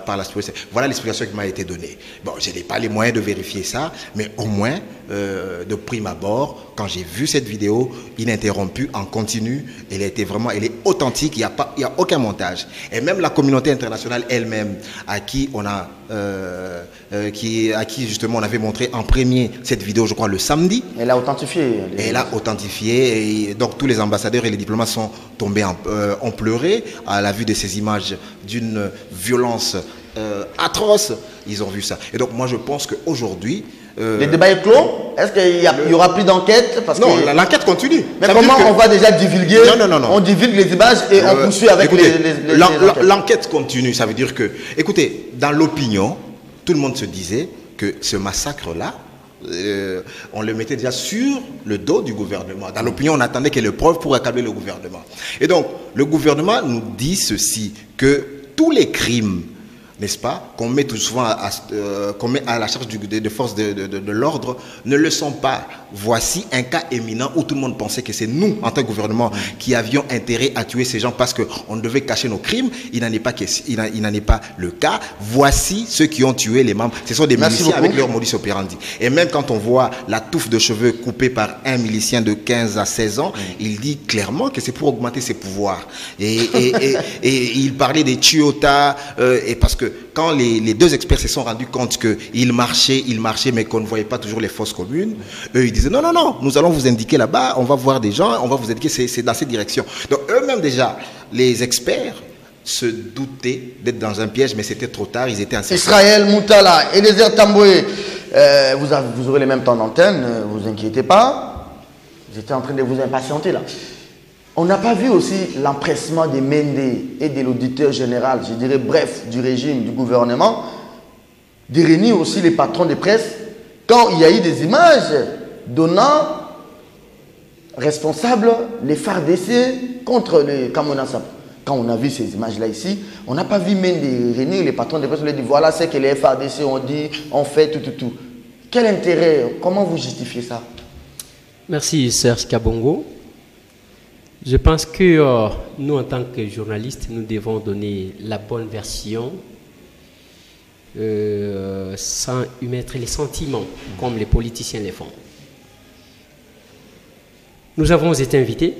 par la source. Voilà l'explication qui m'a été donnée. Bon, je n'ai pas les moyens de vérifier ça, mais au moins, de prime abord, quand j'ai vu cette vidéo ininterrompue, en continu, elle est authentique, il n'y a aucun montage. Et même la communauté internationale elle-même, à qui justement on avait montré en premier cette vidéo, je crois, le samedi. Elle a authentifié. Et donc tous les ambassadeurs et les diplomates sont tombés, ont pleuré à la vue de ces images d'une violence atroce. Ils ont vu ça. Et donc moi je pense qu'aujourd'hui... Le débat est clos? Est-ce qu'il y aura plus d'enquête? Non, l'enquête continue. Mais comment on va déjà divulguer? Non. On divulgue les images et on poursuit avec l'enquête continue, ça veut dire que... Écoutez, dans l'opinion, tout le monde se disait que ce massacre-là, on le mettait déjà sur le dos du gouvernement. Dans l'opinion, on attendait qu'il y ait les preuves pour accabler le gouvernement. Et donc, le gouvernement nous dit ceci, que tous les crimes, n'est-ce pas, qu'on met tout souvent qu'on met à la charge des forces de l'ordre, ne le sont pas. Voici un cas éminent où tout le monde pensait que c'est nous, en tant que gouvernement, qui avions intérêt à tuer ces gens parce qu'on devait cacher nos crimes. Il n'en est pas le cas. Voici ceux qui ont tué les membres. Ce sont des miliciens avec leur modus operandi. Et même quand on voit la touffe de cheveux coupée par un milicien de 15 à 16 ans, il dit clairement que c'est pour augmenter ses pouvoirs. Et il parlait des tuyautas, et parce que quand les 2 experts se sont rendus compte qu'ils marchaient, mais qu'on ne voyait pas toujours les fosses communes, eux, ils disaient non, nous allons vous indiquer là-bas, on va voir des gens, on va vous indiquer, c'est dans cette direction. Donc eux-mêmes déjà, les experts se doutaient d'être dans un piège, mais c'était trop tard, ils étaient incertains. Israël Moutala, Eliezer Tamboué, vous aurez le même temps d'antenne, ne vous inquiétez pas. J'étais en train de vous impatienter là. On n'a pas vu aussi l'empressement des Mende et de l'auditeur général, je dirais bref, du régime, du gouvernement, de réunir aussi les patrons de presse quand il y a eu des images donnant responsables les FARDC contre les Kamonasap. Quand on a vu ces images-là ici, on n'a pas vu Mende réunir les patrons de presse, on leur dit voilà ce que les FARDC ont dit, on fait tout. Quel intérêt? Comment vous justifiez ça? Merci Serge Kabongo. Je pense que nous, en tant que journalistes, nous devons donner la bonne version sans y mettre les sentiments, comme les politiciens les font. Nous avons été invités.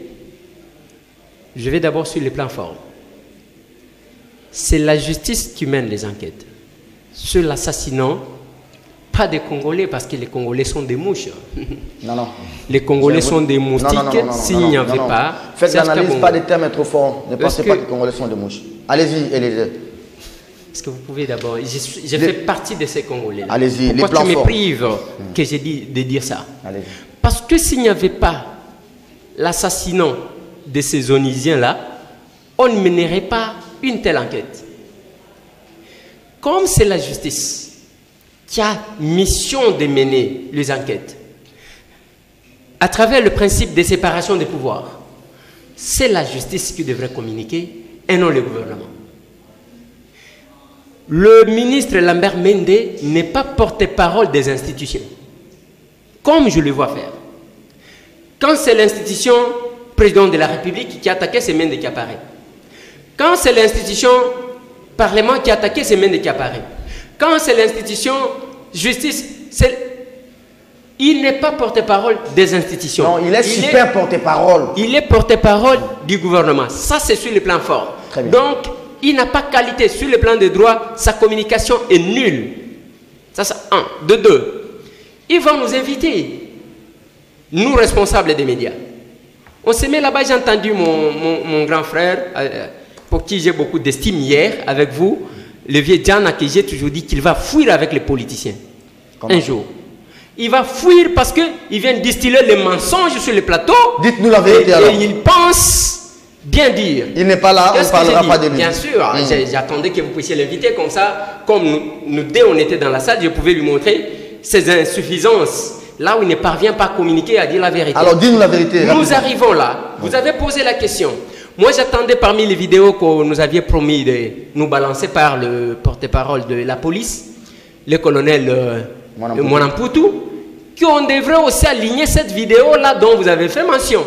Je vais d'abord sur le plan fort. C'est la justice qui mène les enquêtes. Sur l'assassinat, pas des Congolais, parce que les Congolais sont des mouches. Non. Les Congolais sont des moustiques. S'il n'y avait pas... Faites l'analyse, pas des termes trop forts. Ne pensez pas que les Congolais sont des mouches. Allez-y, Eliezer. Est-ce que vous pouvez d'abord... J'ai fait partie de ces Congolais. Allez-y, pourquoi tu me prives que j'ai dit de dire ça? Parce que s'il n'y avait pas l'assassinat de ces Onisiens-là, on ne mènerait pas une telle enquête. Comme c'est la justice qui a mission de mener les enquêtes, à travers le principe de séparation des pouvoirs, c'est la justice qui devrait communiquer et non le gouvernement. Le ministre Lambert Mende n'est pas porte-parole des institutions. comme je le vois faire. Quand c'est l'institution président de la République qui a attaqué ses mains de Kiaparé, quand c'est l'institution Parlement qui a attaqué ses mains de Kiaparé, quand c'est l'institution justice, il n'est pas porte-parole des institutions. Non, il est super porte-parole. Il est porte-parole du gouvernement. Ça, c'est sur le plan fort. Très bien. Donc, il n'a pas qualité sur le plan des droits. Sa communication est nulle. Ça, c'est un. De deux, ils vont nous inviter, nous responsables des médias. On s'est mis là-bas, j'ai entendu mon grand frère, pour qui j'ai beaucoup d'estime hier, avec vous, le vieux Diana, qui j'ai toujours dit qu'il va fuir avec les politiciens. Comment? Un jour. Il va fuir parce qu'il vient distiller les mensonges sur le plateau. Dites-nous la vérité alors. Et il pense bien dire. Il n'est pas là, on ne parlera pas de lui. Bien sûr, j'attendais que vous puissiez l'inviter comme ça. Comme nous, dès on était dans la salle, je pouvais lui montrer ses insuffisances. Là où il ne parvient pas à communiquer, à dire la vérité. Alors dis-nous la vérité. Nous arrivons là. Vous avez posé la question. Moi, j'attendais parmi les vidéos que nous aviez promis de nous balancer par le porte-parole de la police, le colonel Mwanamputu, qu'on devrait aussi aligner cette vidéo-là dont vous avez fait mention.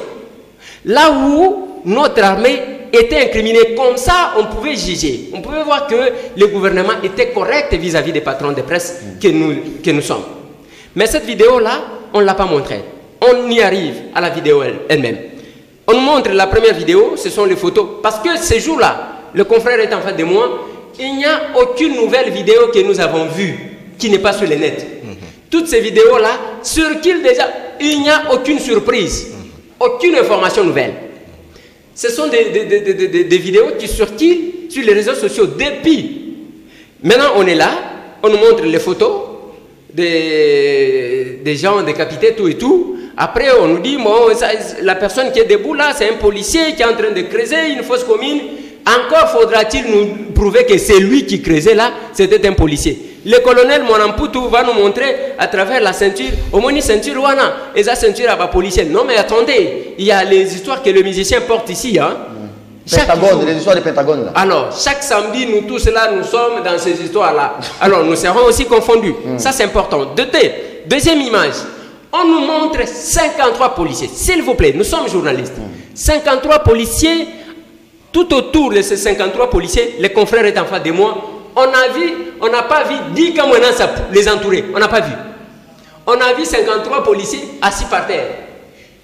Là où notre armée était incriminée, comme ça, on pouvait juger. On pouvait voir que le gouvernement était correct vis-à-vis des patrons de presse que nous sommes. Mais cette vidéo-là, on ne l'a pas montrée. On y arrive à la vidéo elle-même. On nous montre la première vidéo, ce sont les photos. Parce que ce jour-là, le confrère est en face de moi, il n'y a aucune nouvelle vidéo que nous avons vue qui n'est pas sur le net. Toutes ces vidéos-là circulent déjà, il n'y a aucune surprise, aucune information nouvelle. Ce sont des vidéos qui circulent sur les réseaux sociaux depuis. Maintenant, on est là, on nous montre les photos des gens décapités, tout et tout. Après, on nous dit, bon, la personne qui est debout là, c'est un policier qui est en train de creuser une fosse commune. Encore faudra-t-il nous prouver que c'est lui qui creusait là, c'était un policier. Le colonel Mwanamputu va nous montrer à travers la ceinture, au moins une ceinture wana, et sa ceinture à la policier. Non mais attendez, il y a les histoires que le musicien porte ici. Hein. Pentagone, les histoires du Pentagone là. Alors, chaque samedi, nous tous là, nous sommes dans ces histoires-là. Alors, nous serons aussi confondus. Ça, c'est important. Deuxième image. On nous montre 53 policiers. S'il vous plaît, nous sommes journalistes. 53 policiers. Tout autour de ces 53 policiers, les confrères étant en face de moi, on n'a pas vu 10 Kamouena les entourer. On n'a pas vu. On a vu 53 policiers assis par terre.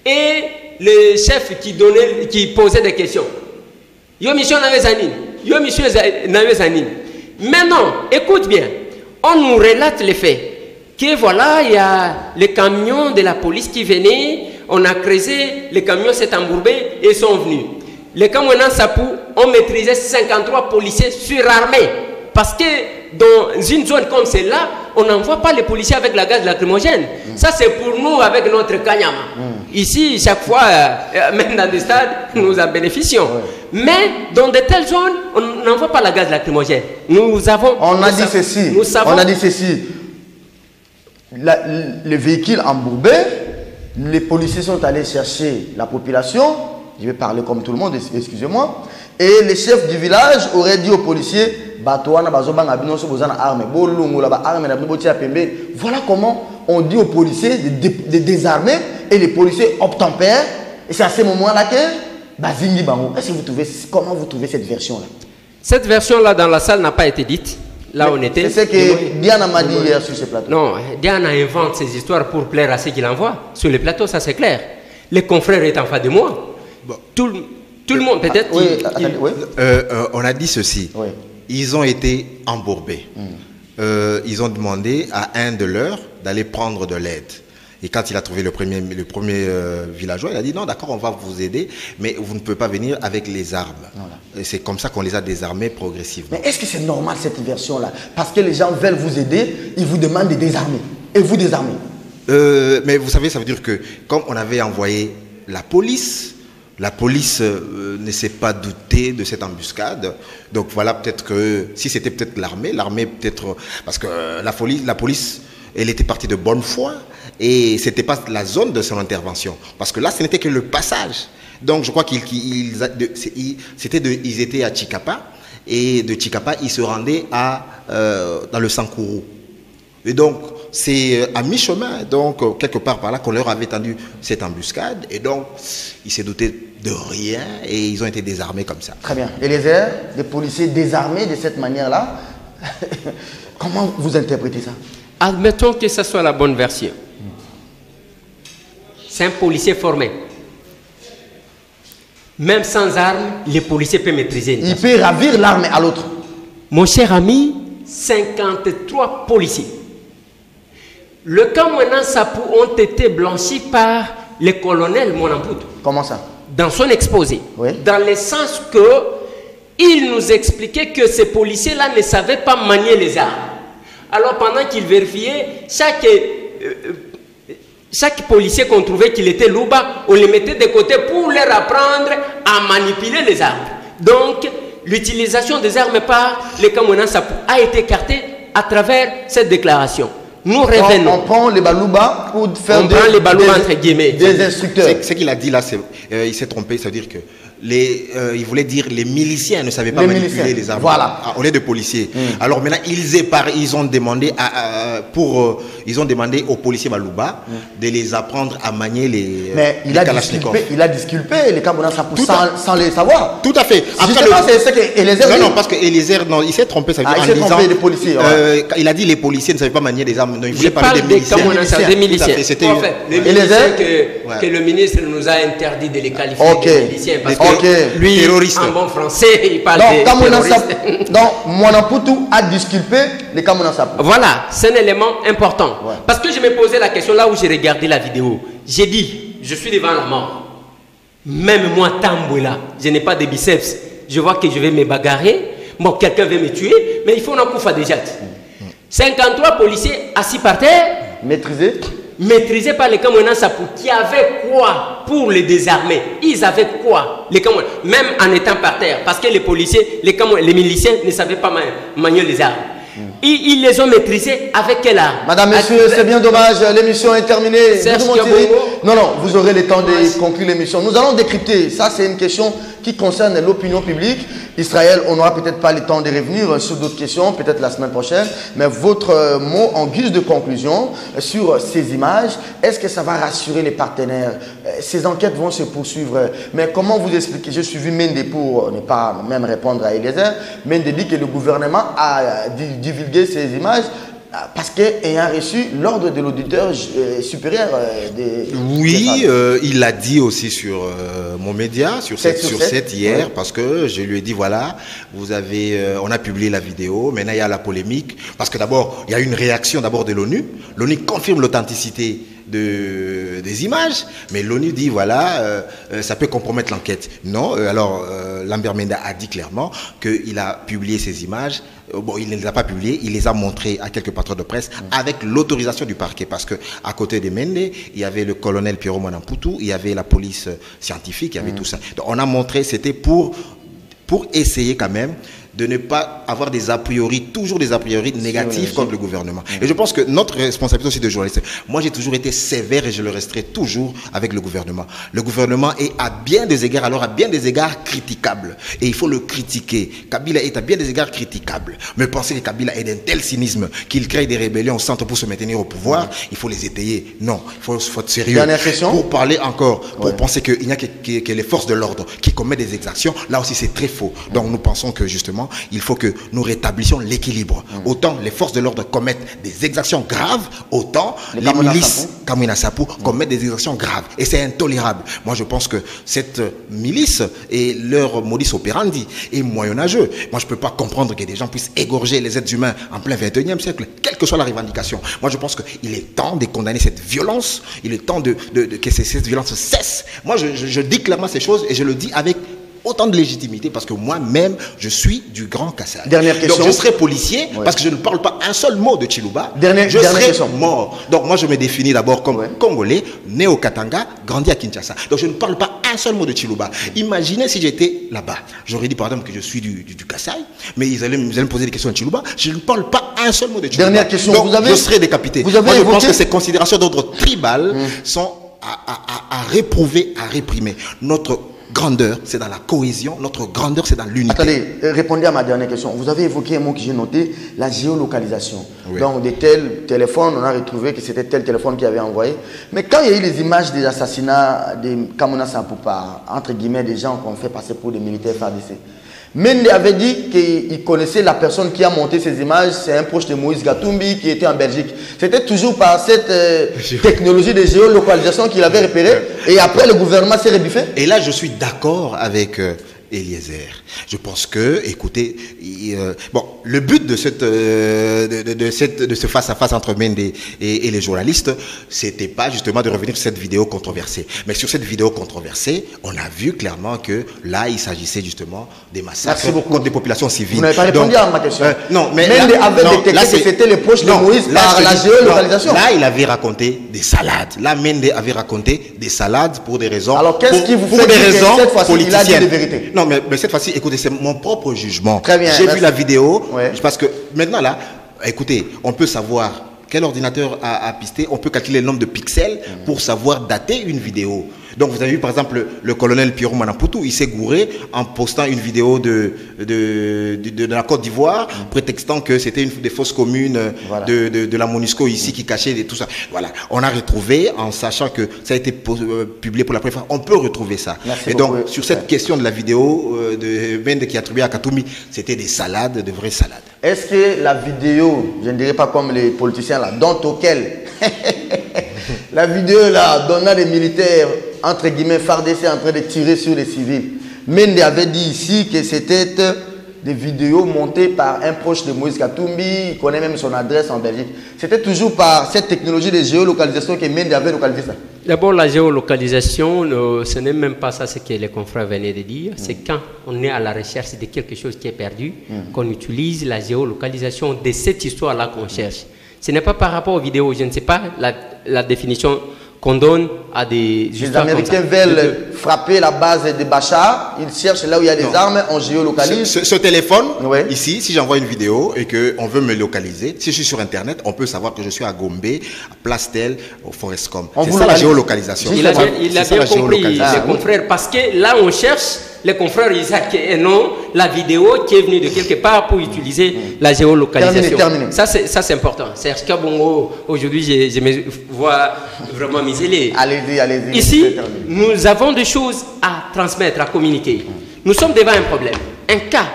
Et le chef qui posait des questions. Yo mission Yo mission Maintenant, écoute bien. On nous relate les faits. Que voilà, il y a les camions de la police qui venaient. On a creusé, les camions s'est embourbés et sont venus. Les Kamouena Sapou ont maîtrisé 53 policiers surarmés. Parce que dans une zone comme celle-là, on n'envoie pas les policiers avec la gaz lacrymogène. Ça, c'est pour nous avec notre Kanyama. Ici, chaque fois, même dans des stades, nous en bénéficions. Mais dans de telles zones, on n'envoie pas la gaz lacrymogène. Nous avons... On a dit ceci. Le véhicule embourbé, les policiers sont allés chercher la population. Je vais parler comme tout le monde, excusez-moi. Et le chef du village aurait dit aux policiers, voilà comment on dit aux policiers de désarmer et les policiers obtempèrent. Et c'est à ce moment-là que comment vous trouvez cette version-là? Cette version-là dans la salle n'a pas été dite. Là on était. C'est ce que Diana m'a dit hier sur ce plateau. Non, Diana invente ces histoires pour plaire à ceux qui l'envoient. Sur les plateaux, ça c'est clair. Les confrères étant en face de moi. Bon. Tout le monde peut-être. On a dit ceci. Oui. Ils ont été embourbés. Ils ont demandé à un de leurs d'aller prendre de l'aide. Et quand il a trouvé le premier villageois, il a dit non, d'accord, on va vous aider, mais vous ne pouvez pas venir avec les armes. Voilà. Et c'est comme ça qu'on les a désarmés progressivement. Mais est-ce que c'est normal cette version-là? Parce que les gens veulent vous aider, ils vous demandent de désarmer. Et vous désarmez. Mais vous savez, ça veut dire que comme on avait envoyé la police ne s'est pas doutée de cette embuscade. Donc voilà, peut-être que si c'était peut-être l'armée peut-être... Parce que la police, elle était partie de bonne foi et ce n'était pas la zone de son intervention. Parce que là, ce n'était que le passage. Donc je crois qu'ils étaient à Chikapa et de Chikapa, ils se rendaient dans le Sankourou. Et donc, c'est à mi-chemin, donc quelque part par là, qu'on leur avait tendu cette embuscade. Et donc, ils s'est douté de rien et ils ont été désarmés comme ça. Très bien. Et les airs, des policiers désarmés de cette manière-là, comment vous interprétez ça? Admettons que ce soit la bonne version. C'est un policier formé. Même sans armes, les policiers peuvent maîtriser une Il personne. peut ravir l'arme à l'autre. Mon cher ami, 53 policiers. Le cas Mouena Sapou ont été blanchis par le colonel Monamputu. Comment ça? Dans son exposé. Oui. Dans le sens que il nous expliquait que ces policiers-là ne savaient pas manier les armes. Alors pendant qu'ils vérifiaient, chaque policier qu'on trouvait qu'il était louba, on les mettait de côté pour leur apprendre à manipuler les armes. Donc, l'utilisation des armes par les Kamouena Sapou a été écartée à travers cette déclaration. Nous revenons. On prend les balouba pour faire entre guillemets. Des instructeurs. Ce qu'il a dit là, il s'est trompé, c'est-à-dire que il voulait dire les miliciens ne savaient pas manipuler les armes. Voilà. Au lieu de policiers. Alors maintenant, ils ont demandé aux policiers Balouba de les apprendre à manier les Kalachnikov. Il a disculpé les Kamouena Sapou sans les savoir. Tout à fait. Justement, c'est ce que Eliezer dit. Non, parce que Eliezer, il s'est trompé, ça veut dire il s'est trompé des policiers. Il a dit les policiers ne savaient pas manier les armes. Non, il Je voulait parler parle des miliciens. des miliciens. C'était En fait, les miliciens que le ministre nous a interdit de les qualifier de miliciens parce que lui, terroristes. en bon français, il parle Donc, de terroristes. donc, Monamputu a disculpé les Kamouena Sapou. Voilà, c'est un élément important. Ouais. Parce que je me posais la question là où j'ai regardé la vidéo. J'ai dit, je suis devant la mort. Même moi, Tambouela, je n'ai pas de biceps. Je vois que je vais me bagarrer. Bon, quelqu'un veut me tuer, mais il faut un coup à déjà. 53 policiers assis par terre. Maîtrisés par les Kamouena Sapou, qui avaient quoi pour les désarmer? Ils avaient quoi? Les Kamouena, même en étant par terre, parce que les policiers, les miliciens ne savaient pas manier les armes. Ils les ont maîtrisés avec quelle arme? Madame, messieurs, c'est bien dommage, l'émission est terminée. Non, vous aurez le temps de conclure l'émission. Nous allons décrypter, ça c'est une question qui concerne l'opinion publique. Israël, on n'aura peut-être pas le temps de revenir sur d'autres questions, peut-être la semaine prochaine, mais votre mot en guise de conclusion sur ces images, est-ce que ça va rassurer les partenaires? Ces enquêtes vont se poursuivre, mais comment vous expliquer? J'ai suivi Mende pour ne pas même répondre à Eliezer. Mende dit que le gouvernement a divulgué ces images parce qu'ayant reçu l'ordre de l'auditeur supérieur Oui, il l'a dit aussi sur mon média, sur 7 hier, parce que je lui ai dit, voilà, on a publié la vidéo, maintenant il y a la polémique, parce que d'abord, il y a une réaction d'abord de l'ONU. L'ONU confirme l'authenticité des images, mais l'ONU dit voilà, ça peut compromettre l'enquête. Non, alors Lambert Mende a dit clairement qu'il a publié ces images. Bon, il ne les a pas publiées, il les a montrées à quelques patrons de presse avec l'autorisation du parquet, parce que à côté de Mende, il y avait le colonel Pierrot Monamputu, il y avait la police scientifique, il y avait tout ça. Donc, on a montré, c'était pour essayer quand même de ne pas avoir des a priori, toujours des a priori négatifs contre le gouvernement. Et je pense que notre responsabilité aussi de journaliste, moi j'ai toujours été sévère et je le resterai toujours avec le gouvernement. Le gouvernement est à bien des égards, alors à bien des égards critiquable. Et il faut le critiquer. Kabila est à bien des égards critiquable. Mais penser que Kabila est d'un tel cynisme qu'il crée des rébellions au centre pour se maintenir au pouvoir, il faut les étayer. Non, il faut être sérieux. Dernière question. Pour parler encore, pour penser qu'il n'y a que les forces de l'ordre qui commettent des exactions, là aussi c'est très faux. Donc nous pensons que justement, il faut que nous rétablissions l'équilibre. Autant les forces de l'ordre commettent des exactions graves, autant les milices Kamouena Sapou commettent des exactions graves. Et c'est intolérable. Moi, je pense que cette milice et leur modus operandi est moyenâgeux. Moi, je ne peux pas comprendre que des gens puissent égorger les êtres humains en plein 21e siècle, quelle que soit la revendication. Moi, je pense qu'il est temps de condamner cette violence. Il est temps que cette violence cesse. Moi, je dis clairement ces choses et je le dis avec autant de légitimité parce que moi-même, je suis du Grand Kassai. Dernière question. Donc, je serai policier parce que je ne parle pas un seul mot de Chiluba. Je serai mort. Donc, moi, je me définis d'abord comme Congolais, né au Katanga, grandi à Kinshasa. Donc, je ne parle pas un seul mot de Chiluba. Imaginez si j'étais là-bas. J'aurais dit, par exemple, que je suis du Kassai, mais ils allaient me poser des questions de Chiluba. Je ne parle pas un seul mot de Chiluba. Dernière question. Donc, je serai décapité. Moi, je pense que ces considérations d'ordre tribal sont à réprouver, à réprimer. Notre grandeur, c'est dans la cohésion. Notre grandeur, c'est dans l'unité. Attendez, répondez à ma dernière question. Vous avez évoqué un mot que j'ai noté, la géolocalisation. Oui. Donc, de tels téléphones, on a retrouvé que c'était tel téléphone qui avait envoyé. Mais quand il y a eu les images des assassinats de Kamuna Sapupa, entre guillemets, des gens qu'on fait passer pour des militaires FARDC, Mende avait dit qu'il connaissait la personne qui a monté ces images, c'est un proche de Moïse Gatumbi qui était en Belgique. C'était toujours par cette technologie de géolocalisation qu'il avait repéré et après le gouvernement s'est rebuffé. Et là, je suis d'accord avec Eliezer. Je pense que, écoutez, bon, le but de ce face-à-face entre Mende et les journalistes, c'était pas justement de revenir sur cette vidéo controversée. Mais sur cette vidéo controversée, on a vu clairement que là, il s'agissait justement des massacres contre des populations civiles. Vous n'avez pas répondu à ma question. Non, mais Mende avait détecté que c'était les proches de Moïse par la géolocalisation. Là, il avait raconté des salades. Là, Mende avait raconté des salades pour des raisons. Alors, qu'est-ce qui vous fait pour des dire que raisons cette fois-ci, il a dit politiciennes. la vérité? Non, mais cette fois-ci, écoutez, c'est mon propre jugement. Très bien. J'ai vu la vidéo, Ouais. parce que maintenant là, écoutez, on peut savoir quel ordinateur a pisté, on peut calculer le nombre de pixels pour savoir dater une vidéo. Donc vous avez vu par exemple le colonel Pierrot Manaputu, il s'est gouré en postant une vidéo de la Côte d'Ivoire, prétextant que c'était des fausses communes Voilà. de la MONUSCO ici qui cachait tout ça. Voilà, on a retrouvé, en sachant que ça a été publié pour la première fois, on peut retrouver ça. Merci Et donc beaucoup. sur cette question de la vidéo de Mende qui a attribué à Katumi, c'était des salades, de vraies salades. Est-ce que la vidéo, je ne dirais pas comme les politiciens là, dont auquel la vidéo là, donnant des militaires entre guillemets FARDC en train de tirer sur les civils, Mende avait dit ici que c'était des vidéos montées par un proche de Moïse Katumbi, il connaît même son adresse en Belgique. C'était toujours par cette technologie de géolocalisation que Mende avait localisé ça. D'abord, la géolocalisation, ce n'est même pas ça ce que les confrères venaient de dire. C'est quand on est à la recherche de quelque chose qui est perdu, qu'on utilise la géolocalisation de cette histoire-là qu'on cherche. Ce n'est pas par rapport aux vidéos. Je ne sais pas la définition qu'on donne à des Les Américains veulent frapper la base de Bachar, ils cherchent là où il y a des armes, on géolocalise. Ce téléphone, Ouais. ici, si j'envoie une vidéo et qu'on veut me localiser, si je suis sur Internet, on peut savoir que je suis à Gombe, à Place Tel, au Forestcom. On C'est vous ça la localise. géolocalisation. Il a C'est ça, bien la compris, géolocalisation. les confrères, parce que là, on cherche les confrères Isaac et non la vidéo qui est venue de quelque part pour utiliser la géolocalisation. Terminé. Ça, c'est important. Serge Kabongo, aujourd'hui, je me vois vraiment miselé. Allez-y, allez-y. Ici, c'est terminé. nous avons des choses à transmettre, à communiquer. Nous sommes devant un problème, un cas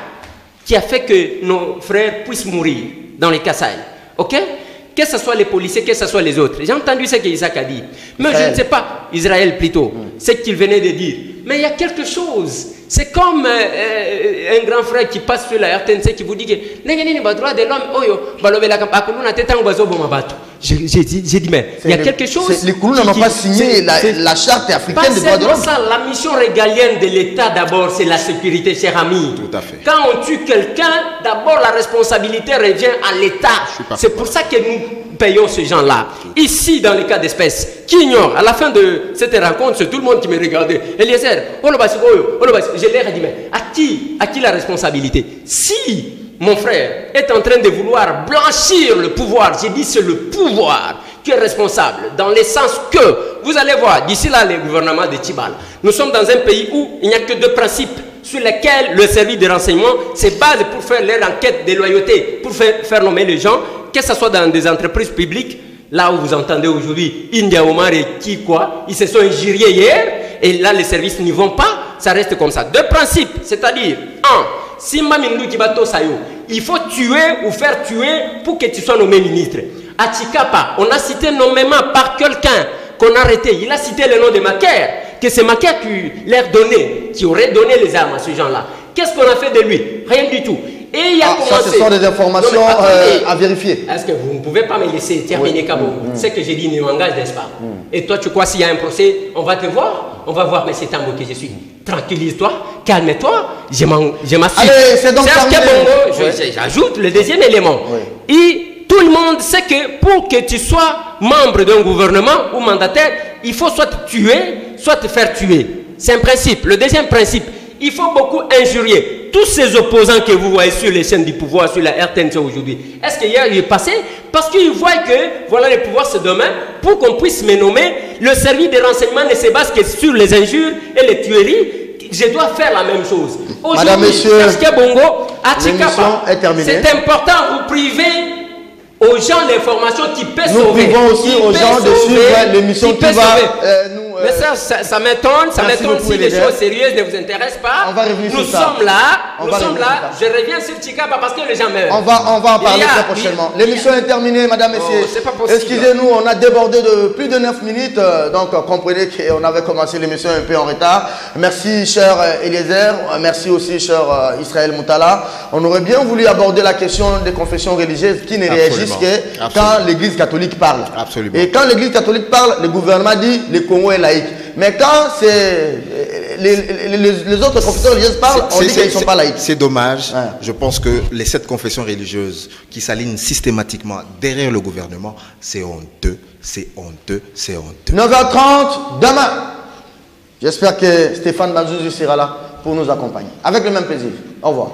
qui a fait que nos frères puissent mourir dans les Kasaï. Ok? Que ce soit les policiers, que ce soit les autres. J'ai entendu ce qu'Isaac a dit. Mais Israël. je ne sais pas, Israël plutôt, ce qu'il venait de dire. Mais il y a quelque chose. C'est comme un grand frère qui passe sur la RTNC qui vous dit que les droits de l'homme, j'ai dit, mais il y a quelque chose. Les Koulouna n'ont pas signé la charte africaine des droits de l'homme. Ça, la mission régalienne de l'État d'abord, c'est la sécurité, cher ami. Tout à fait. Quand on tue quelqu'un, d'abord la responsabilité revient à l'État. C'est pour ça que nous payons ces gens-là. Ici, dans les cas d'espèce, qui ignore, à la fin de cette rencontre, c'est tout le monde qui me regardait. Eliezer, je leur ai dit, mais à qui la responsabilité? Si mon frère est en train de vouloir blanchir le pouvoir, j'ai dit c'est le pouvoir qui est responsable, dans le sens que, vous allez voir, d'ici là, le gouvernement de Tibal, nous sommes dans un pays où il n'y a que deux principes sur lesquels le service de renseignement se base pour faire leur enquête de loyauté, pour faire nommer les gens, que ce soit dans des entreprises publiques, là où vous entendez aujourd'hui India Omar et qui quoi, ils se sont injuriés hier, et là les services n'y vont pas, ça reste comme ça. Deux principes, c'est-à-dire, un, si Mamindou Kibato Sayo, il faut tuer ou faire tuer pour que tu sois nommé ministre. À Chikapa, on a cité nommément par quelqu'un qu'on a arrêté, il a cité le nom de Macaire, que c'est Macaire qui leur donnait, qui aurait donné les armes à ces gens-là. Qu'est-ce qu'on a fait de lui? Rien du tout. Et il a commencé. Ça, ce sont des informations Non, mais attendez, à vérifier. est-ce que vous ne pouvez pas me laisser terminer, Kabo? Ce que j'ai dit ne m'engage, n'est-ce pas? Et toi, tu crois s'il y a un procès, on va te voir? On va voir, mais c'est Tambo que je suis. Tranquillise-toi, calme-toi, je m'assure. Allez, c'est donc terminé. J'ajoute le deuxième élément. Oui. Et tout le monde sait que pour que tu sois membre d'un gouvernement ou mandataire, il faut soit te tuer, soit te faire tuer. C'est un principe. Le deuxième principe, il faut beaucoup injurier tous ces opposants que vous voyez sur les chaînes du pouvoir, sur la RTNC aujourd'hui. Est-ce qu'il y a eu passé? Parce qu'ils voient que voilà, le pouvoir c'est demain, pour qu'on puisse me nommer, le service de renseignement ne se base que sur les injures et les tueries je dois faire la même chose. Madame, monsieur, l'émission est terminée. C'est important, vous privez aux gens l'information qui peut sauver. Nous privons aussi aux gens de suivre l'émission qui va mais ça m'étonne, si les choses sérieuses ne vous intéressent pas. On va revenir nous sur ça. sommes là, je reviens sur Tchikapa parce que les gens meurent. On va en parler très prochainement. L'émission est terminée, madame, messieurs. Excusez-nous, on a débordé de plus de 9 minutes, donc comprenez qu'on avait commencé l'émission un peu en retard. Merci, cher Eliezer, merci aussi, cher Israël Moutala. On aurait bien voulu aborder la question des confessions religieuses qui ne réagissent que quand l'Église catholique parle. Absolument. Et quand l'Église catholique parle, le gouvernement dit le Congo est laïque. Mais quand les autres confessions religieuses parlent, on dit qu'ils ne sont pas laïcs. C'est dommage. Ouais. Je pense que les 7 confessions religieuses qui s'alignent systématiquement derrière le gouvernement, c'est honteux, c'est honteux, c'est honteux. 9h30 demain. J'espère que Stéphane Bazouzi sera là pour nous accompagner. Avec le même plaisir. Au revoir.